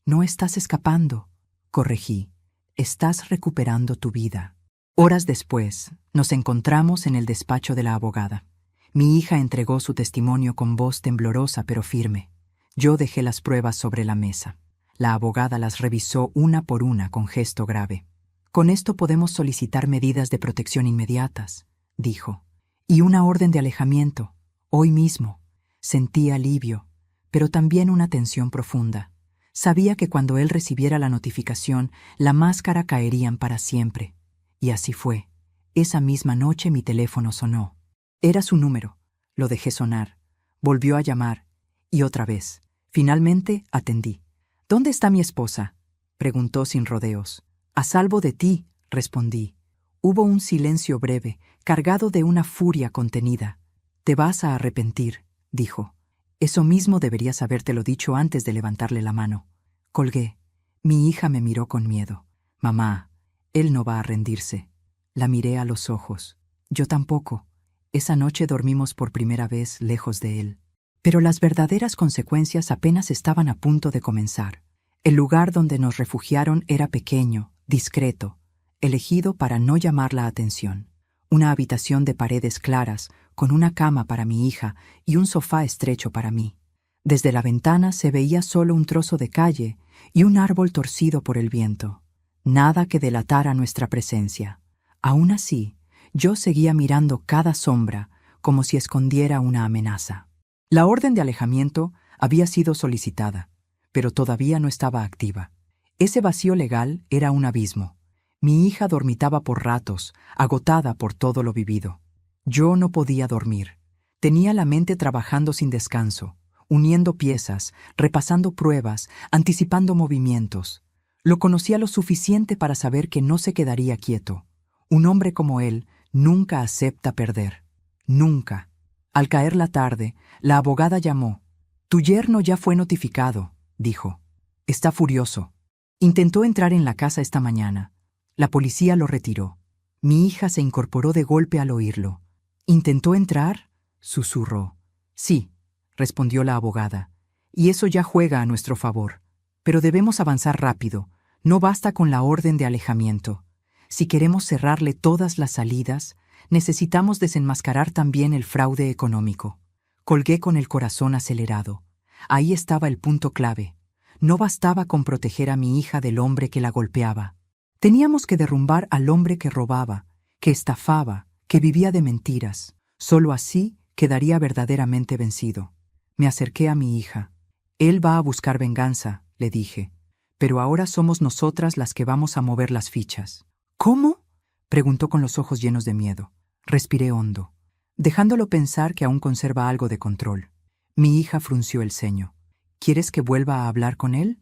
«No estás escapando», corregí. «Estás recuperando tu vida». Horas después, nos encontramos en el despacho de la abogada. Mi hija entregó su testimonio con voz temblorosa pero firme. Yo dejé las pruebas sobre la mesa. La abogada las revisó una por una con gesto grave. «Con esto podemos solicitar medidas de protección inmediatas», dijo. «Y una orden de alejamiento, hoy mismo». Sentí alivio, pero también una tensión profunda. Sabía que cuando él recibiera la notificación, la máscara caerían para siempre. Y así fue. Esa misma noche mi teléfono sonó. Era su número. Lo dejé sonar. Volvió a llamar. Y otra vez. Finalmente atendí. «¿Dónde está mi esposa?», preguntó sin rodeos. «A salvo de ti», respondí. Hubo un silencio breve, cargado de una furia contenida. «Te vas a arrepentir», dijo. «Eso mismo deberías habértelo dicho antes de levantarle la mano». Colgué. Mi hija me miró con miedo. «Mamá, él no va a rendirse». La miré a los ojos. Yo tampoco. Esa noche dormimos por primera vez lejos de él. Pero las verdaderas consecuencias apenas estaban a punto de comenzar. El lugar donde nos refugiaron era pequeño, discreto, elegido para no llamar la atención. Una habitación de paredes claras, con una cama para mi hija y un sofá estrecho para mí. Desde la ventana se veía solo un trozo de calle y un árbol torcido por el viento. Nada que delatara nuestra presencia. Aún así, yo seguía mirando cada sombra como si escondiera una amenaza. La orden de alejamiento había sido solicitada, pero todavía no estaba activa. Ese vacío legal era un abismo. Mi hija dormitaba por ratos, agotada por todo lo vivido. Yo no podía dormir. Tenía la mente trabajando sin descanso, uniendo piezas, repasando pruebas, anticipando movimientos. Lo conocía lo suficiente para saber que no se quedaría quieto. Un hombre como él nunca acepta perder. Nunca. Al caer la tarde, la abogada llamó. «Tu yerno ya fue notificado», dijo. «Está furioso. Intentó entrar en la casa esta mañana. La policía lo retiró». Mi hija se incorporó de golpe al oírlo. «¿Intentó entrar?», susurró. «Sí», respondió la abogada. «Y eso ya juega a nuestro favor. Pero debemos avanzar rápido. No basta con la orden de alejamiento. Si queremos cerrarle todas las salidas, necesitamos desenmascarar también el fraude económico». Colgué con el corazón acelerado. Ahí estaba el punto clave. No bastaba con proteger a mi hija del hombre que la golpeaba. Teníamos que derrumbar al hombre que robaba, que estafaba, que vivía de mentiras. Solo así quedaría verdaderamente vencido. Me acerqué a mi hija. «Él va a buscar venganza», le dije. «Pero ahora somos nosotras las que vamos a mover las fichas». «¿Cómo?», preguntó con los ojos llenos de miedo. Respiré hondo, dejándolo pensar que aún conserva algo de control. Mi hija frunció el ceño. «¿Quieres que vuelva a hablar con él?».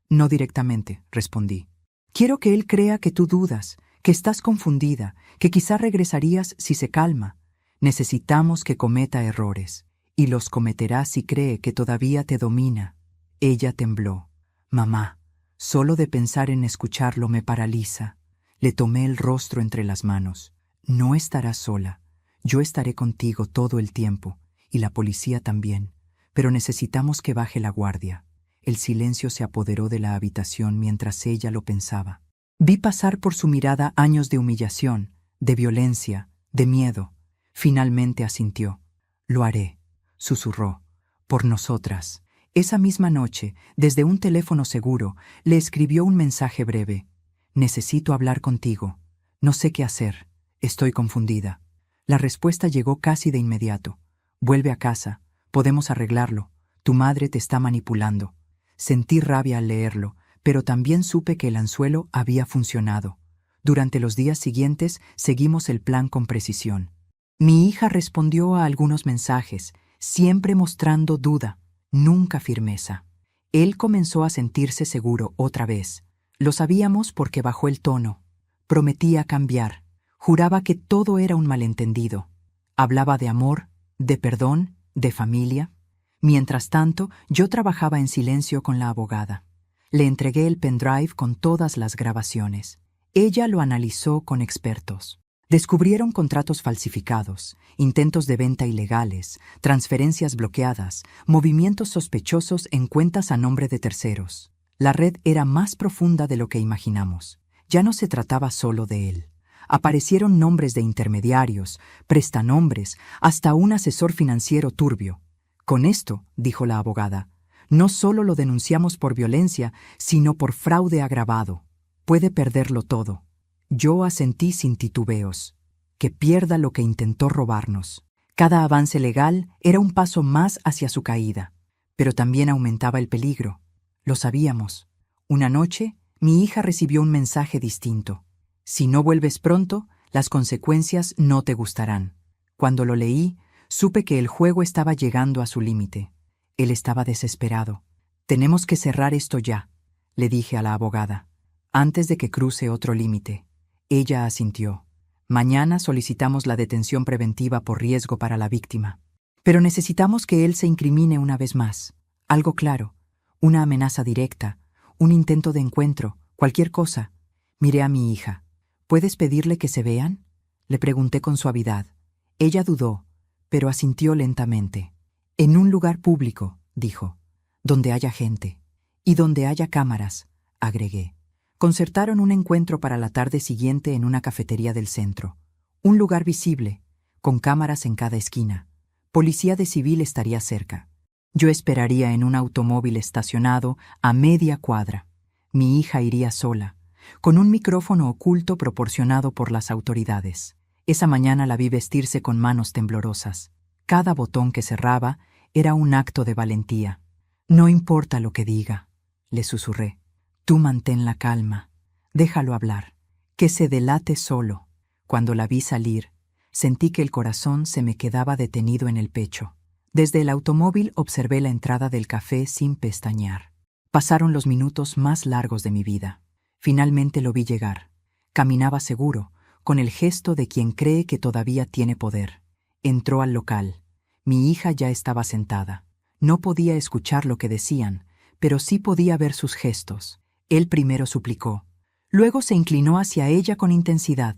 «No directamente», respondí. «Quiero que él crea que tú dudas, que estás confundida, que quizá regresarías si se calma. Necesitamos que cometa errores, y los cometerá si cree que todavía te domina». Ella tembló. «Mamá, solo de pensar en escucharlo me paraliza». Le tomé el rostro entre las manos. «No estarás sola. Yo estaré contigo todo el tiempo, y la policía también. Pero necesitamos que baje la guardia». El silencio se apoderó de la habitación mientras ella lo pensaba. Vi pasar por su mirada años de humillación, de violencia, de miedo. Finalmente asintió. «Lo haré», susurró. «Por nosotras». Esa misma noche, desde un teléfono seguro, le escribió un mensaje breve. «Necesito hablar contigo. No sé qué hacer. Estoy confundida». La respuesta llegó casi de inmediato. «Vuelve a casa. Podemos arreglarlo. Tu madre te está manipulando». Sentí rabia al leerlo, pero también supe que el anzuelo había funcionado. Durante los días siguientes seguimos el plan con precisión. Mi hija respondió a algunos mensajes, siempre mostrando duda, nunca firmeza. Él comenzó a sentirse seguro otra vez. Lo sabíamos porque bajó el tono. Prometía cambiar. Juraba que todo era un malentendido. Hablaba de amor, de perdón, de familia. Mientras tanto, yo trabajaba en silencio con la abogada. Le entregué el pendrive con todas las grabaciones. Ella lo analizó con expertos. Descubrieron contratos falsificados, intentos de venta ilegales, transferencias bloqueadas, movimientos sospechosos en cuentas a nombre de terceros. La red era más profunda de lo que imaginamos. Ya no se trataba solo de él. Aparecieron nombres de intermediarios, prestanombres, hasta un asesor financiero turbio. Con esto, dijo la abogada, no solo lo denunciamos por violencia, sino por fraude agravado. Puede perderlo todo. Yo asentí sin titubeos. Que pierda lo que intentó robarnos. Cada avance legal era un paso más hacia su caída, pero también aumentaba el peligro. Lo sabíamos. Una noche, mi hija recibió un mensaje distinto. Si no vuelves pronto, las consecuencias no te gustarán. Cuando lo leí, supe que el juego estaba llegando a su límite. Él estaba desesperado. Tenemos que cerrar esto ya, le dije a la abogada, antes de que cruce otro límite. Ella asintió. Mañana solicitamos la detención preventiva por riesgo para la víctima. Pero necesitamos que él se incrimine una vez más. Algo claro, una amenaza directa, un intento de encuentro, cualquier cosa. Miré a mi hija. ¿Puedes pedirle que se vean?, le pregunté con suavidad. Ella dudó, pero asintió lentamente. En un lugar público, dijo, donde haya gente. Y donde haya cámaras, agregué. Concertaron un encuentro para la tarde siguiente en una cafetería del centro. Un lugar visible, con cámaras en cada esquina. Policía de civil estaría cerca. Yo esperaría en un automóvil estacionado a media cuadra. Mi hija iría sola, con un micrófono oculto proporcionado por las autoridades. Esa mañana la vi vestirse con manos temblorosas. Cada botón que cerraba era un acto de valentía. No importa lo que diga, le susurré. Tú mantén la calma. Déjalo hablar. Que se delate solo. Cuando la vi salir, sentí que el corazón se me quedaba detenido en el pecho. Desde el automóvil observé la entrada del café sin pestañear. Pasaron los minutos más largos de mi vida. Finalmente lo vi llegar. Caminaba seguro, con el gesto de quien cree que todavía tiene poder. Entró al local. Mi hija ya estaba sentada. No podía escuchar lo que decían, pero sí podía ver sus gestos. Él primero suplicó. Luego se inclinó hacia ella con intensidad.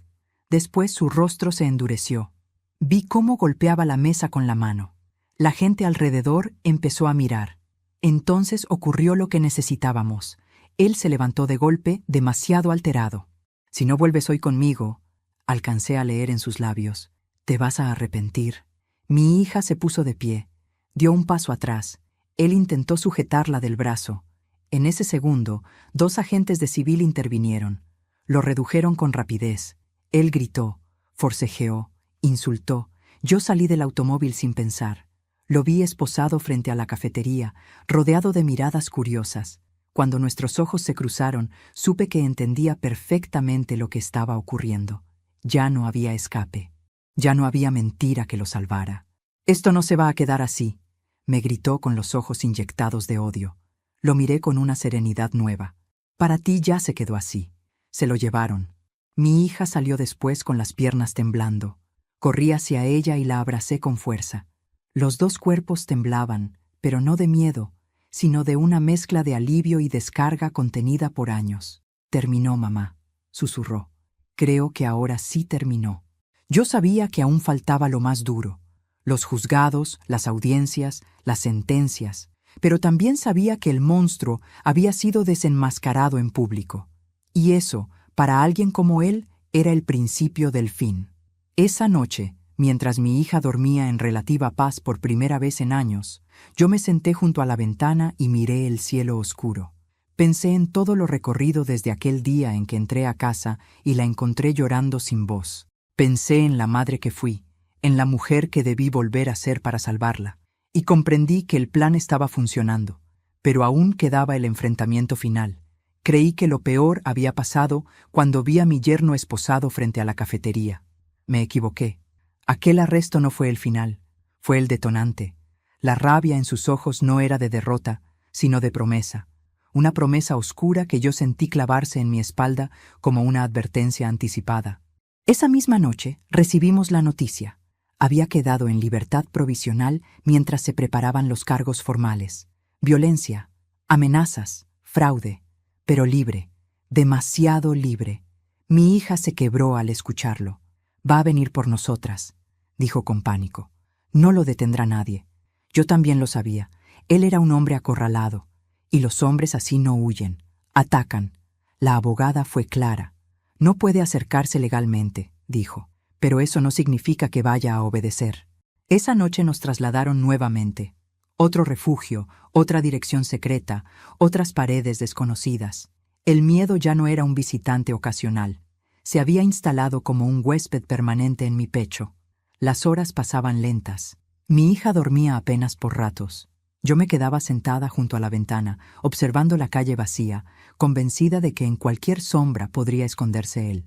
Después su rostro se endureció. Vi cómo golpeaba la mesa con la mano. La gente alrededor empezó a mirar. Entonces ocurrió lo que necesitábamos. Él se levantó de golpe, demasiado alterado. Si no vuelves hoy conmigo, alcancé a leer en sus labios, te vas a arrepentir. Mi hija se puso de pie. Dio un paso atrás. Él intentó sujetarla del brazo. En ese segundo, 2 agentes de civil intervinieron. Lo redujeron con rapidez. Él gritó, forcejeó, insultó. Yo salí del automóvil sin pensar. Lo vi esposado frente a la cafetería, rodeado de miradas curiosas. Cuando nuestros ojos se cruzaron, supe que entendía perfectamente lo que estaba ocurriendo. Ya no había escape. Ya no había mentira que lo salvara. «Esto no se va a quedar así», me gritó con los ojos inyectados de odio. Lo miré con una serenidad nueva. «Para ti ya se quedó así. Se lo llevaron». Mi hija salió después con las piernas temblando. Corrí hacia ella y la abracé con fuerza. Los 2 cuerpos temblaban, pero no de miedo, sino de una mezcla de alivio y descarga contenida por años. «Terminó, mamá», susurró. «Creo que ahora sí terminó». Yo sabía que aún faltaba lo más duro. Los juzgados, las audiencias, las sentencias. Pero también sabía que el monstruo había sido desenmascarado en público. Y eso, para alguien como él, era el principio del fin. Esa noche, mientras mi hija dormía en relativa paz por primera vez en años, yo me senté junto a la ventana y miré el cielo oscuro. Pensé en todo lo recorrido desde aquel día en que entré a casa y la encontré llorando sin voz. Pensé en la madre que fui, en la mujer que debí volver a ser para salvarla, y comprendí que el plan estaba funcionando, pero aún quedaba el enfrentamiento final. Creí que lo peor había pasado cuando vi a mi yerno esposado frente a la cafetería. Me equivoqué. Aquel arresto no fue el final, fue el detonante. La rabia en sus ojos no era de derrota, sino de promesa. Una promesa oscura que yo sentí clavarse en mi espalda como una advertencia anticipada. Esa misma noche recibimos la noticia. Había quedado en libertad provisional mientras se preparaban los cargos formales. Violencia, amenazas, fraude, pero libre, demasiado libre. Mi hija se quebró al escucharlo. «Va a venir por nosotras», dijo con pánico. «No lo detendrá nadie». Yo también lo sabía. Él era un hombre acorralado. Y los hombres así no huyen, atacan. La abogada fue clara. No puede acercarse legalmente, dijo, pero eso no significa que vaya a obedecer. Esa noche nos trasladaron nuevamente. Otro refugio, otra dirección secreta, otras paredes desconocidas. El miedo ya no era un visitante ocasional. Se había instalado como un huésped permanente en mi pecho. Las horas pasaban lentas. Mi hija dormía apenas por ratos. Yo me quedaba sentada junto a la ventana, observando la calle vacía, convencida de que en cualquier sombra podría esconderse él.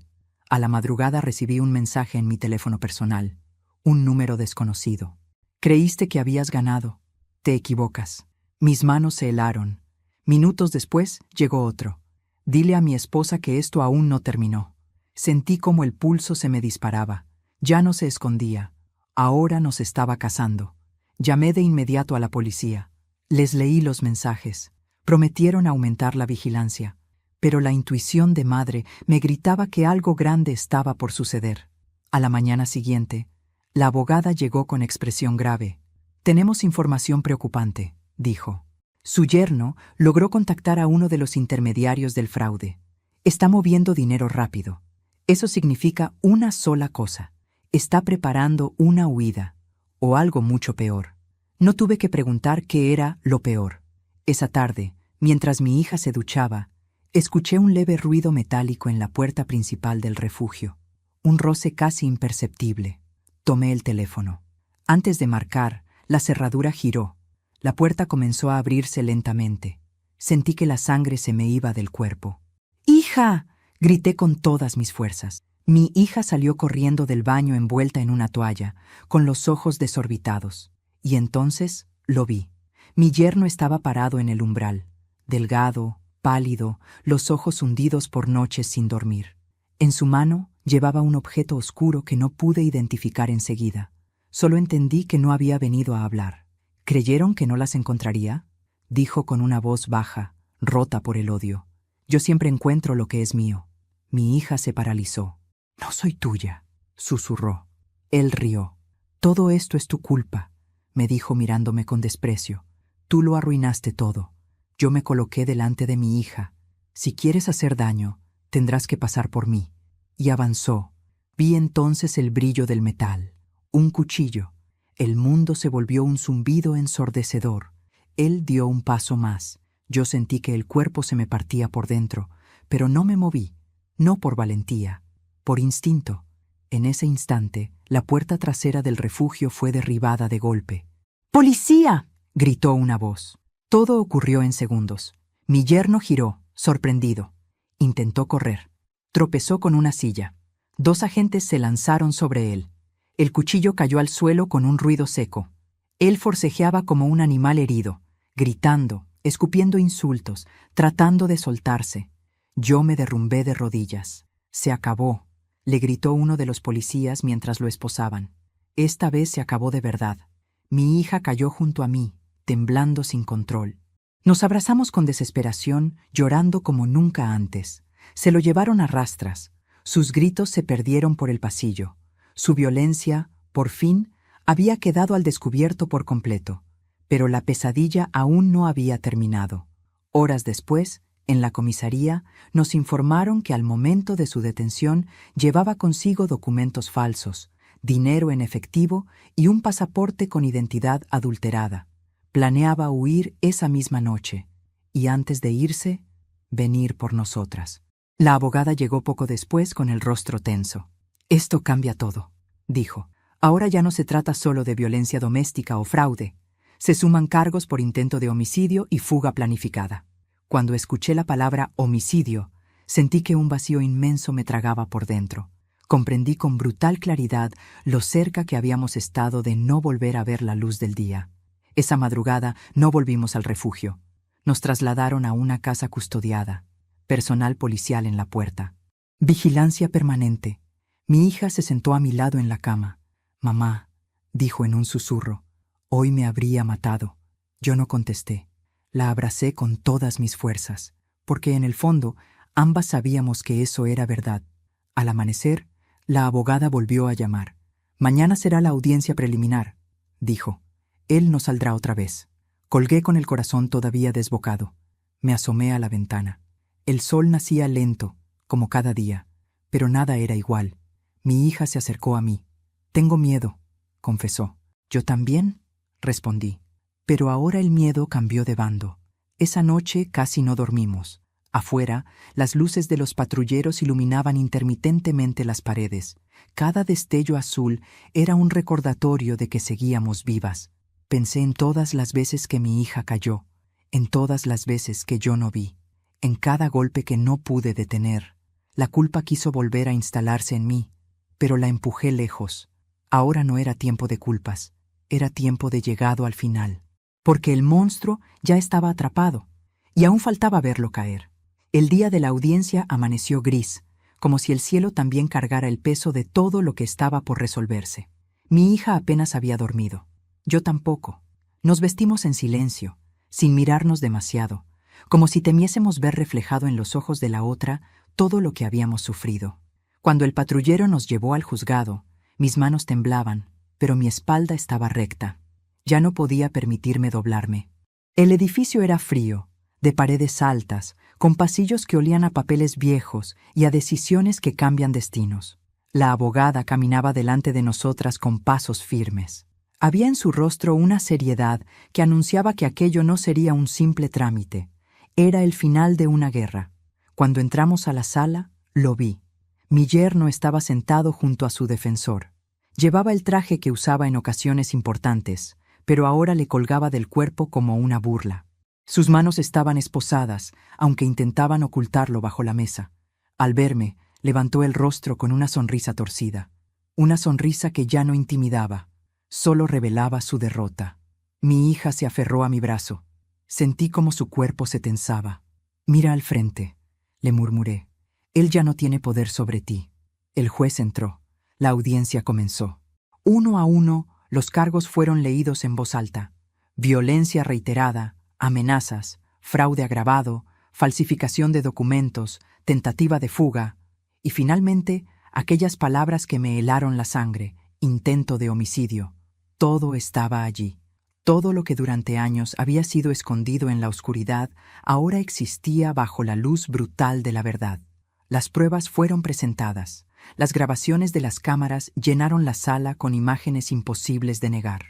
A la madrugada recibí un mensaje en mi teléfono personal. Un número desconocido. Creíste que habías ganado. Te equivocas. Mis manos se helaron. Minutos después llegó otro. Dile a mi esposa que esto aún no terminó. Sentí como el pulso se me disparaba. Ya no se escondía. Ahora nos estaba cazando. Llamé de inmediato a la policía. Les leí los mensajes. Prometieron aumentar la vigilancia. Pero la intuición de madre me gritaba que algo grande estaba por suceder. A la mañana siguiente, la abogada llegó con expresión grave. Tenemos información preocupante, dijo. Su yerno logró contactar a uno de los intermediarios del fraude. Está moviendo dinero rápido. Eso significa una sola cosa. Está preparando una huida, o algo mucho peor. No tuve que preguntar qué era lo peor. Esa tarde, mientras mi hija se duchaba, escuché un leve ruido metálico en la puerta principal del refugio. Un roce casi imperceptible. Tomé el teléfono. Antes de marcar, la cerradura giró. La puerta comenzó a abrirse lentamente. Sentí que la sangre se me iba del cuerpo. ¡Hija!, grité con todas mis fuerzas. Mi hija salió corriendo del baño envuelta en una toalla, con los ojos desorbitados. Y entonces lo vi. Mi yerno estaba parado en el umbral, delgado, pálido, los ojos hundidos por noches sin dormir. En su mano llevaba un objeto oscuro que no pude identificar enseguida. Solo entendí que no había venido a hablar. ¿Creyeron que no las encontraría?, dijo con una voz baja, rota por el odio. Yo siempre encuentro lo que es mío. Mi hija se paralizó. No soy tuya, susurró. Él rió. Todo esto es tu culpa, me dijo mirándome con desprecio. Tú lo arruinaste todo. Yo me coloqué delante de mi hija. Si quieres hacer daño, tendrás que pasar por mí. Y avanzó. Vi entonces el brillo del metal. Un cuchillo. El mundo se volvió un zumbido ensordecedor. Él dio un paso más. Yo sentí que el cuerpo se me partía por dentro, pero no me moví, no por valentía, por instinto. En ese instante, la puerta trasera del refugio fue derribada de golpe. ¡Policía!, gritó una voz. Todo ocurrió en segundos. Mi yerno giró, sorprendido. Intentó correr. Tropezó con una silla. 2 agentes se lanzaron sobre él. El cuchillo cayó al suelo con un ruido seco. Él forcejeaba como un animal herido, gritando, escupiendo insultos, tratando de soltarse. Yo me derrumbé de rodillas. Se acabó, le gritó uno de los policías mientras lo esposaban. Esta vez se acabó de verdad. Mi hija cayó junto a mí, temblando sin control. Nos abrazamos con desesperación, llorando como nunca antes. Se lo llevaron a rastras. Sus gritos se perdieron por el pasillo. Su violencia, por fin, había quedado al descubierto por completo. Pero la pesadilla aún no había terminado. Horas después, en la comisaría, nos informaron que al momento de su detención llevaba consigo documentos falsos, dinero en efectivo y un pasaporte con identidad adulterada. Planeaba huir esa misma noche y antes de irse, venir por nosotras. La abogada llegó poco después con el rostro tenso. Esto cambia todo, dijo. Ahora ya no se trata solo de violencia doméstica o fraude. Se suman cargos por intento de homicidio y fuga planificada. Cuando escuché la palabra homicidio, sentí que un vacío inmenso me tragaba por dentro. Comprendí con brutal claridad lo cerca que habíamos estado de no volver a ver la luz del día. Esa madrugada no volvimos al refugio. Nos trasladaron a una casa custodiada. Personal policial en la puerta. Vigilancia permanente. Mi hija se sentó a mi lado en la cama. «Mamá», dijo en un susurro, «hoy me habría matado». Yo no contesté. La abracé con todas mis fuerzas, porque en el fondo ambas sabíamos que eso era verdad. Al amanecer, la abogada volvió a llamar. «Mañana será la audiencia preliminar», dijo. «Él no saldrá otra vez». Colgué con el corazón todavía desbocado. Me asomé a la ventana. El sol nacía lento, como cada día, Pero nada era igual. Mi hija se acercó a mí. «Tengo miedo», confesó. «¿Yo también?», respondí. Pero ahora el miedo cambió de bando. Esa noche casi no dormimos. Afuera, las luces de los patrulleros iluminaban intermitentemente las paredes. Cada destello azul era un recordatorio de que seguíamos vivas. Pensé en todas las veces que mi hija cayó, en todas las veces que yo no vi, en cada golpe que no pude detener. La culpa quiso volver a instalarse en mí, pero la empujé lejos. Ahora no era tiempo de culpas, era tiempo de llegado al final. Porque el monstruo ya estaba atrapado, y aún faltaba verlo caer. El día de la audiencia amaneció gris, como si el cielo también cargara el peso de todo lo que estaba por resolverse. Mi hija apenas había dormido. Yo tampoco. Nos vestimos en silencio, sin mirarnos demasiado, como si temiésemos ver reflejado en los ojos de la otra todo lo que habíamos sufrido. Cuando el patrullero nos llevó al juzgado, mis manos temblaban, pero mi espalda estaba recta. Ya no podía permitirme doblarme. El edificio era frío, de paredes altas, con pasillos que olían a papeles viejos y a decisiones que cambian destinos. La abogada caminaba delante de nosotras con pasos firmes. Había en su rostro una seriedad que anunciaba que aquello no sería un simple trámite. Era el final de una guerra. Cuando entramos a la sala, lo vi. Mi yerno estaba sentado junto a su defensor. Llevaba el traje que usaba en ocasiones importantes, pero ahora le colgaba del cuerpo como una burla. Sus manos estaban esposadas, aunque intentaban ocultarlo bajo la mesa. Al verme, levantó el rostro con una sonrisa torcida. Una sonrisa que ya no intimidaba, solo revelaba su derrota. Mi hija se aferró a mi brazo. Sentí como su cuerpo se tensaba. «Mira al frente», le murmuré. «Él ya no tiene poder sobre ti». El juez entró. La audiencia comenzó. Uno a uno, los cargos fueron leídos en voz alta. Violencia reiterada, amenazas, fraude agravado, falsificación de documentos, tentativa de fuga, y finalmente aquellas palabras que me helaron la sangre: intento de homicidio. Todo estaba allí. Todo lo que durante años había sido escondido en la oscuridad ahora existía bajo la luz brutal de la verdad. Las pruebas fueron presentadas. Las grabaciones de las cámaras llenaron la sala con imágenes imposibles de negar.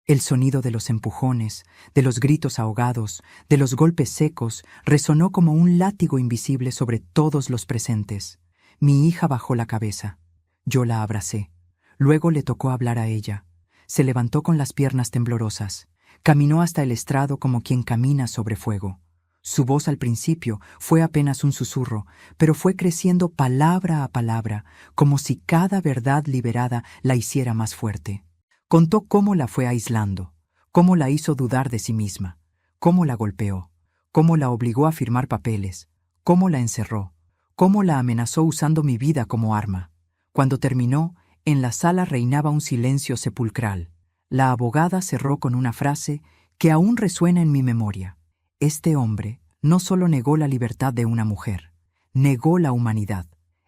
El sonido de los empujones, de los gritos ahogados, de los golpes secos, resonó como un látigo invisible sobre todos los presentes. Mi hija bajó la cabeza. Yo la abracé. Luego le tocó hablar a ella. Se levantó con las piernas temblorosas. Caminó hasta el estrado como quien camina sobre fuego. Su voz al principio fue apenas un susurro, pero fue creciendo palabra a palabra, como si cada verdad liberada la hiciera más fuerte. Contó cómo la fue aislando, cómo la hizo dudar de sí misma, cómo la golpeó, cómo la obligó a firmar papeles, cómo la encerró, cómo la amenazó usando mi vida como arma. Cuando terminó, en la sala reinaba un silencio sepulcral. La abogada cerró con una frase que aún resuena en mi memoria. Este hombre no solo negó la libertad de una mujer, negó la humanidad.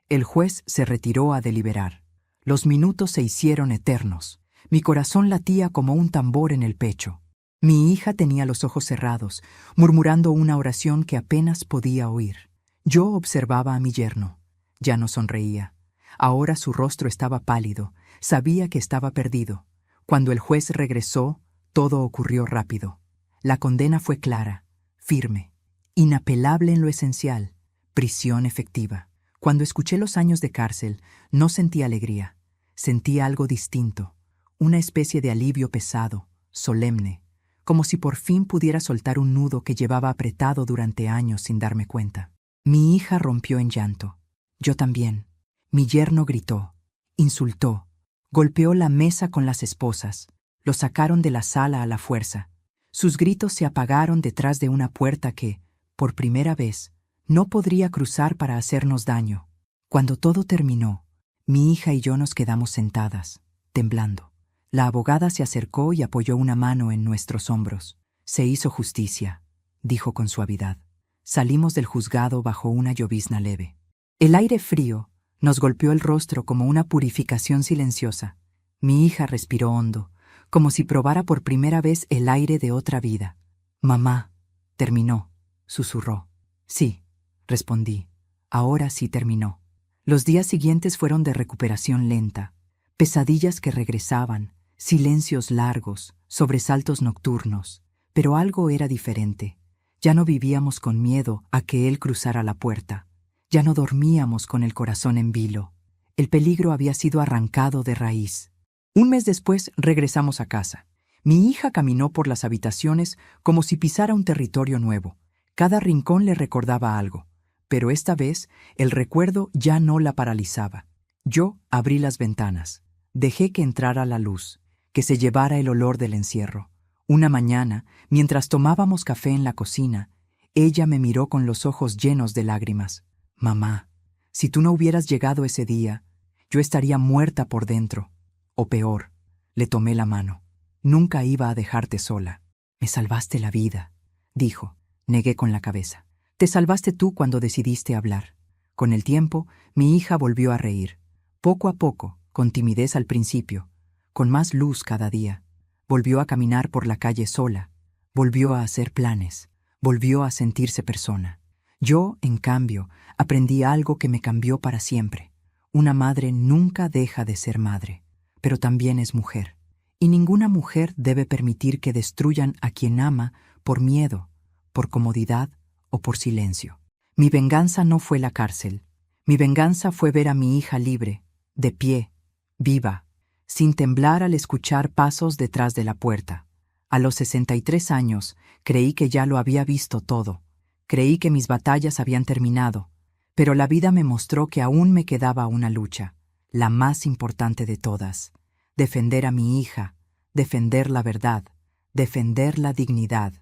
El juez se retiró a deliberar. Los minutos se hicieron eternos. Mi corazón latía como un tambor en el pecho. Mi hija tenía los ojos cerrados, murmurando una oración que apenas podía oír. Yo observaba a mi yerno. Ya no sonreía. Ahora su rostro estaba pálido. Sabía que estaba perdido. Cuando el juez regresó, todo ocurrió rápido. La condena fue clara, firme, inapelable en lo esencial: prisión efectiva. Cuando escuché los años de cárcel, no sentí alegría. Sentí algo distinto, una especie de alivio pesado, solemne, como si por fin pudiera soltar un nudo que llevaba apretado durante años sin darme cuenta. Mi hija rompió en llanto. Yo también. Mi yerno gritó, insultó, golpeó la mesa con las esposas. Lo sacaron de la sala a la fuerza. Sus gritos se apagaron detrás de una puerta que, por primera vez, no podría cruzar para hacernos daño. Cuando todo terminó, mi hija y yo nos quedamos sentadas, temblando. La abogada se acercó y apoyó una mano en nuestros hombros. «Se hizo justicia», dijo con suavidad. Salimos del juzgado bajo una llovizna leve. El aire frío nos golpeó el rostro como una purificación silenciosa. Mi hija respiró hondo, como si probara por primera vez el aire de otra vida. «Mamá», terminó, susurró. «Sí», respondí. «Ahora sí terminó». Los días siguientes fueron de recuperación lenta, pesadillas que regresaban, silencios largos, sobresaltos nocturnos, pero algo era diferente. Ya no vivíamos con miedo a que él cruzara la puerta. Ya no dormíamos con el corazón en vilo. El peligro había sido arrancado de raíz. Un mes después regresamos a casa. Mi hija caminó por las habitaciones como si pisara un territorio nuevo. Cada rincón le recordaba algo, pero esta vez el recuerdo ya no la paralizaba. Yo abrí las ventanas. Dejé que entrara la luz, que se llevara el olor del encierro. Una mañana, mientras tomábamos café en la cocina, ella me miró con los ojos llenos de lágrimas. «Mamá, si tú no hubieras llegado ese día, yo estaría muerta por dentro. O peor». Le tomé la mano. «Nunca iba a dejarte sola». «Me salvaste la vida», dijo. Negué con la cabeza. «Te salvaste tú cuando decidiste hablar». Con el tiempo, mi hija volvió a reír. Poco a poco, con timidez al principio, con más luz cada día. Volvió a caminar por la calle sola. Volvió a hacer planes. Volvió a sentirse persona. Yo, en cambio, aprendí algo que me cambió para siempre. Una madre nunca deja de ser madre, pero también es mujer. Y ninguna mujer debe permitir que destruyan a quien ama por miedo, por comodidad o por silencio. Mi venganza no fue la cárcel. Mi venganza fue ver a mi hija libre, de pie, viva, sin temblar al escuchar pasos detrás de la puerta. A los 63 años creí que ya lo había visto todo. Creí que mis batallas habían terminado, pero la vida me mostró que aún me quedaba una lucha, la más importante de todas: defender a mi hija, defender la verdad, defender la dignidad.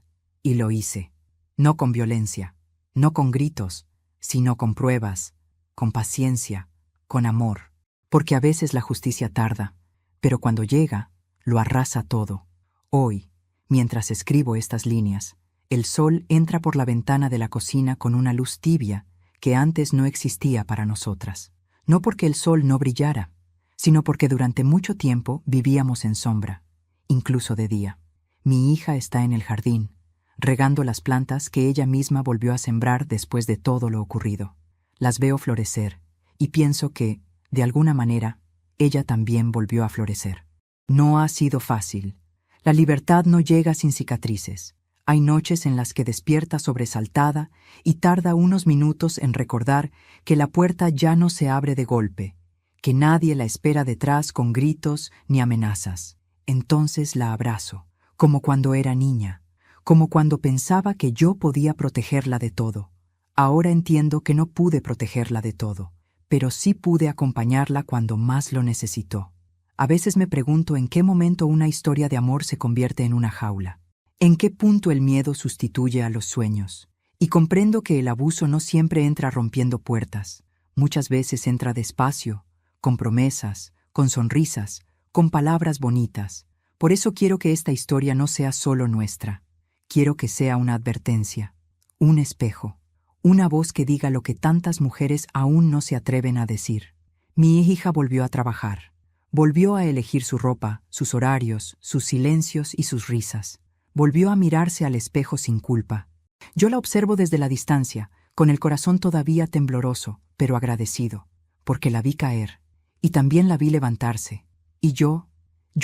Y lo hice. No con violencia, no con gritos, sino con pruebas, con paciencia, con amor. Porque a veces la justicia tarda, pero cuando llega, lo arrasa todo. Hoy, mientras escribo estas líneas, el sol entra por la ventana de la cocina con una luz tibia que antes no existía para nosotras. No porque el sol no brillara, sino porque durante mucho tiempo vivíamos en sombra, incluso de día. Mi hija está en el jardín, regando las plantas que ella misma volvió a sembrar después de todo lo ocurrido. Las veo florecer y pienso que, de alguna manera, ella también volvió a florecer. No ha sido fácil. La libertad no llega sin cicatrices. Hay noches en las que despierta sobresaltada y tarda unos minutos en recordar que la puerta ya no se abre de golpe, que nadie la espera detrás con gritos ni amenazas. Entonces la abrazo, como cuando era niña, como cuando pensaba que yo podía protegerla de todo. Ahora entiendo que no pude protegerla de todo, pero sí pude acompañarla cuando más lo necesitó. A veces me pregunto en qué momento una historia de amor se convierte en una jaula. ¿En qué punto el miedo sustituye a los sueños? Y comprendo que el abuso no siempre entra rompiendo puertas. Muchas veces entra despacio, con promesas, con sonrisas, con palabras bonitas. Por eso quiero que esta historia no sea solo nuestra. Quiero que sea una advertencia, un espejo, una voz que diga lo que tantas mujeres aún no se atreven a decir. Mi hija volvió a trabajar. Volvió a elegir su ropa, sus horarios, sus silencios y sus risas. Volvió a mirarse al espejo sin culpa. Yo la observo desde la distancia, con el corazón todavía tembloroso, pero agradecido, porque la vi caer, y también la vi levantarse. Y yo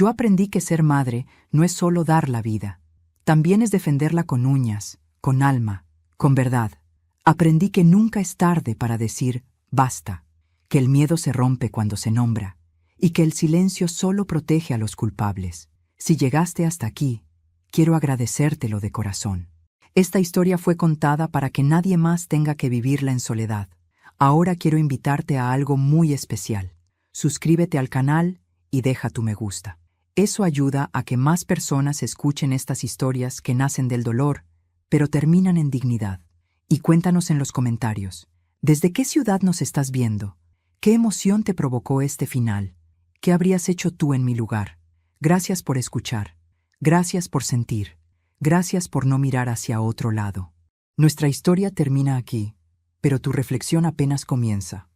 aprendí que ser madre no es solo dar la vida, también es defenderla con uñas, con alma, con verdad. Aprendí que nunca es tarde para decir basta, que el miedo se rompe cuando se nombra, y que el silencio solo protege a los culpables. Si llegaste hasta aquí, quiero agradecértelo de corazón. Esta historia fue contada para que nadie más tenga que vivirla en soledad. Ahora quiero invitarte a algo muy especial. Suscríbete al canal y deja tu me gusta. Eso ayuda a que más personas escuchen estas historias que nacen del dolor, pero terminan en dignidad. Y cuéntanos en los comentarios, ¿desde qué ciudad nos estás viendo? ¿Qué emoción te provocó este final? ¿Qué habrías hecho tú en mi lugar? Gracias por escuchar. Gracias por sentir. Gracias por no mirar hacia otro lado. Nuestra historia termina aquí, pero tu reflexión apenas comienza.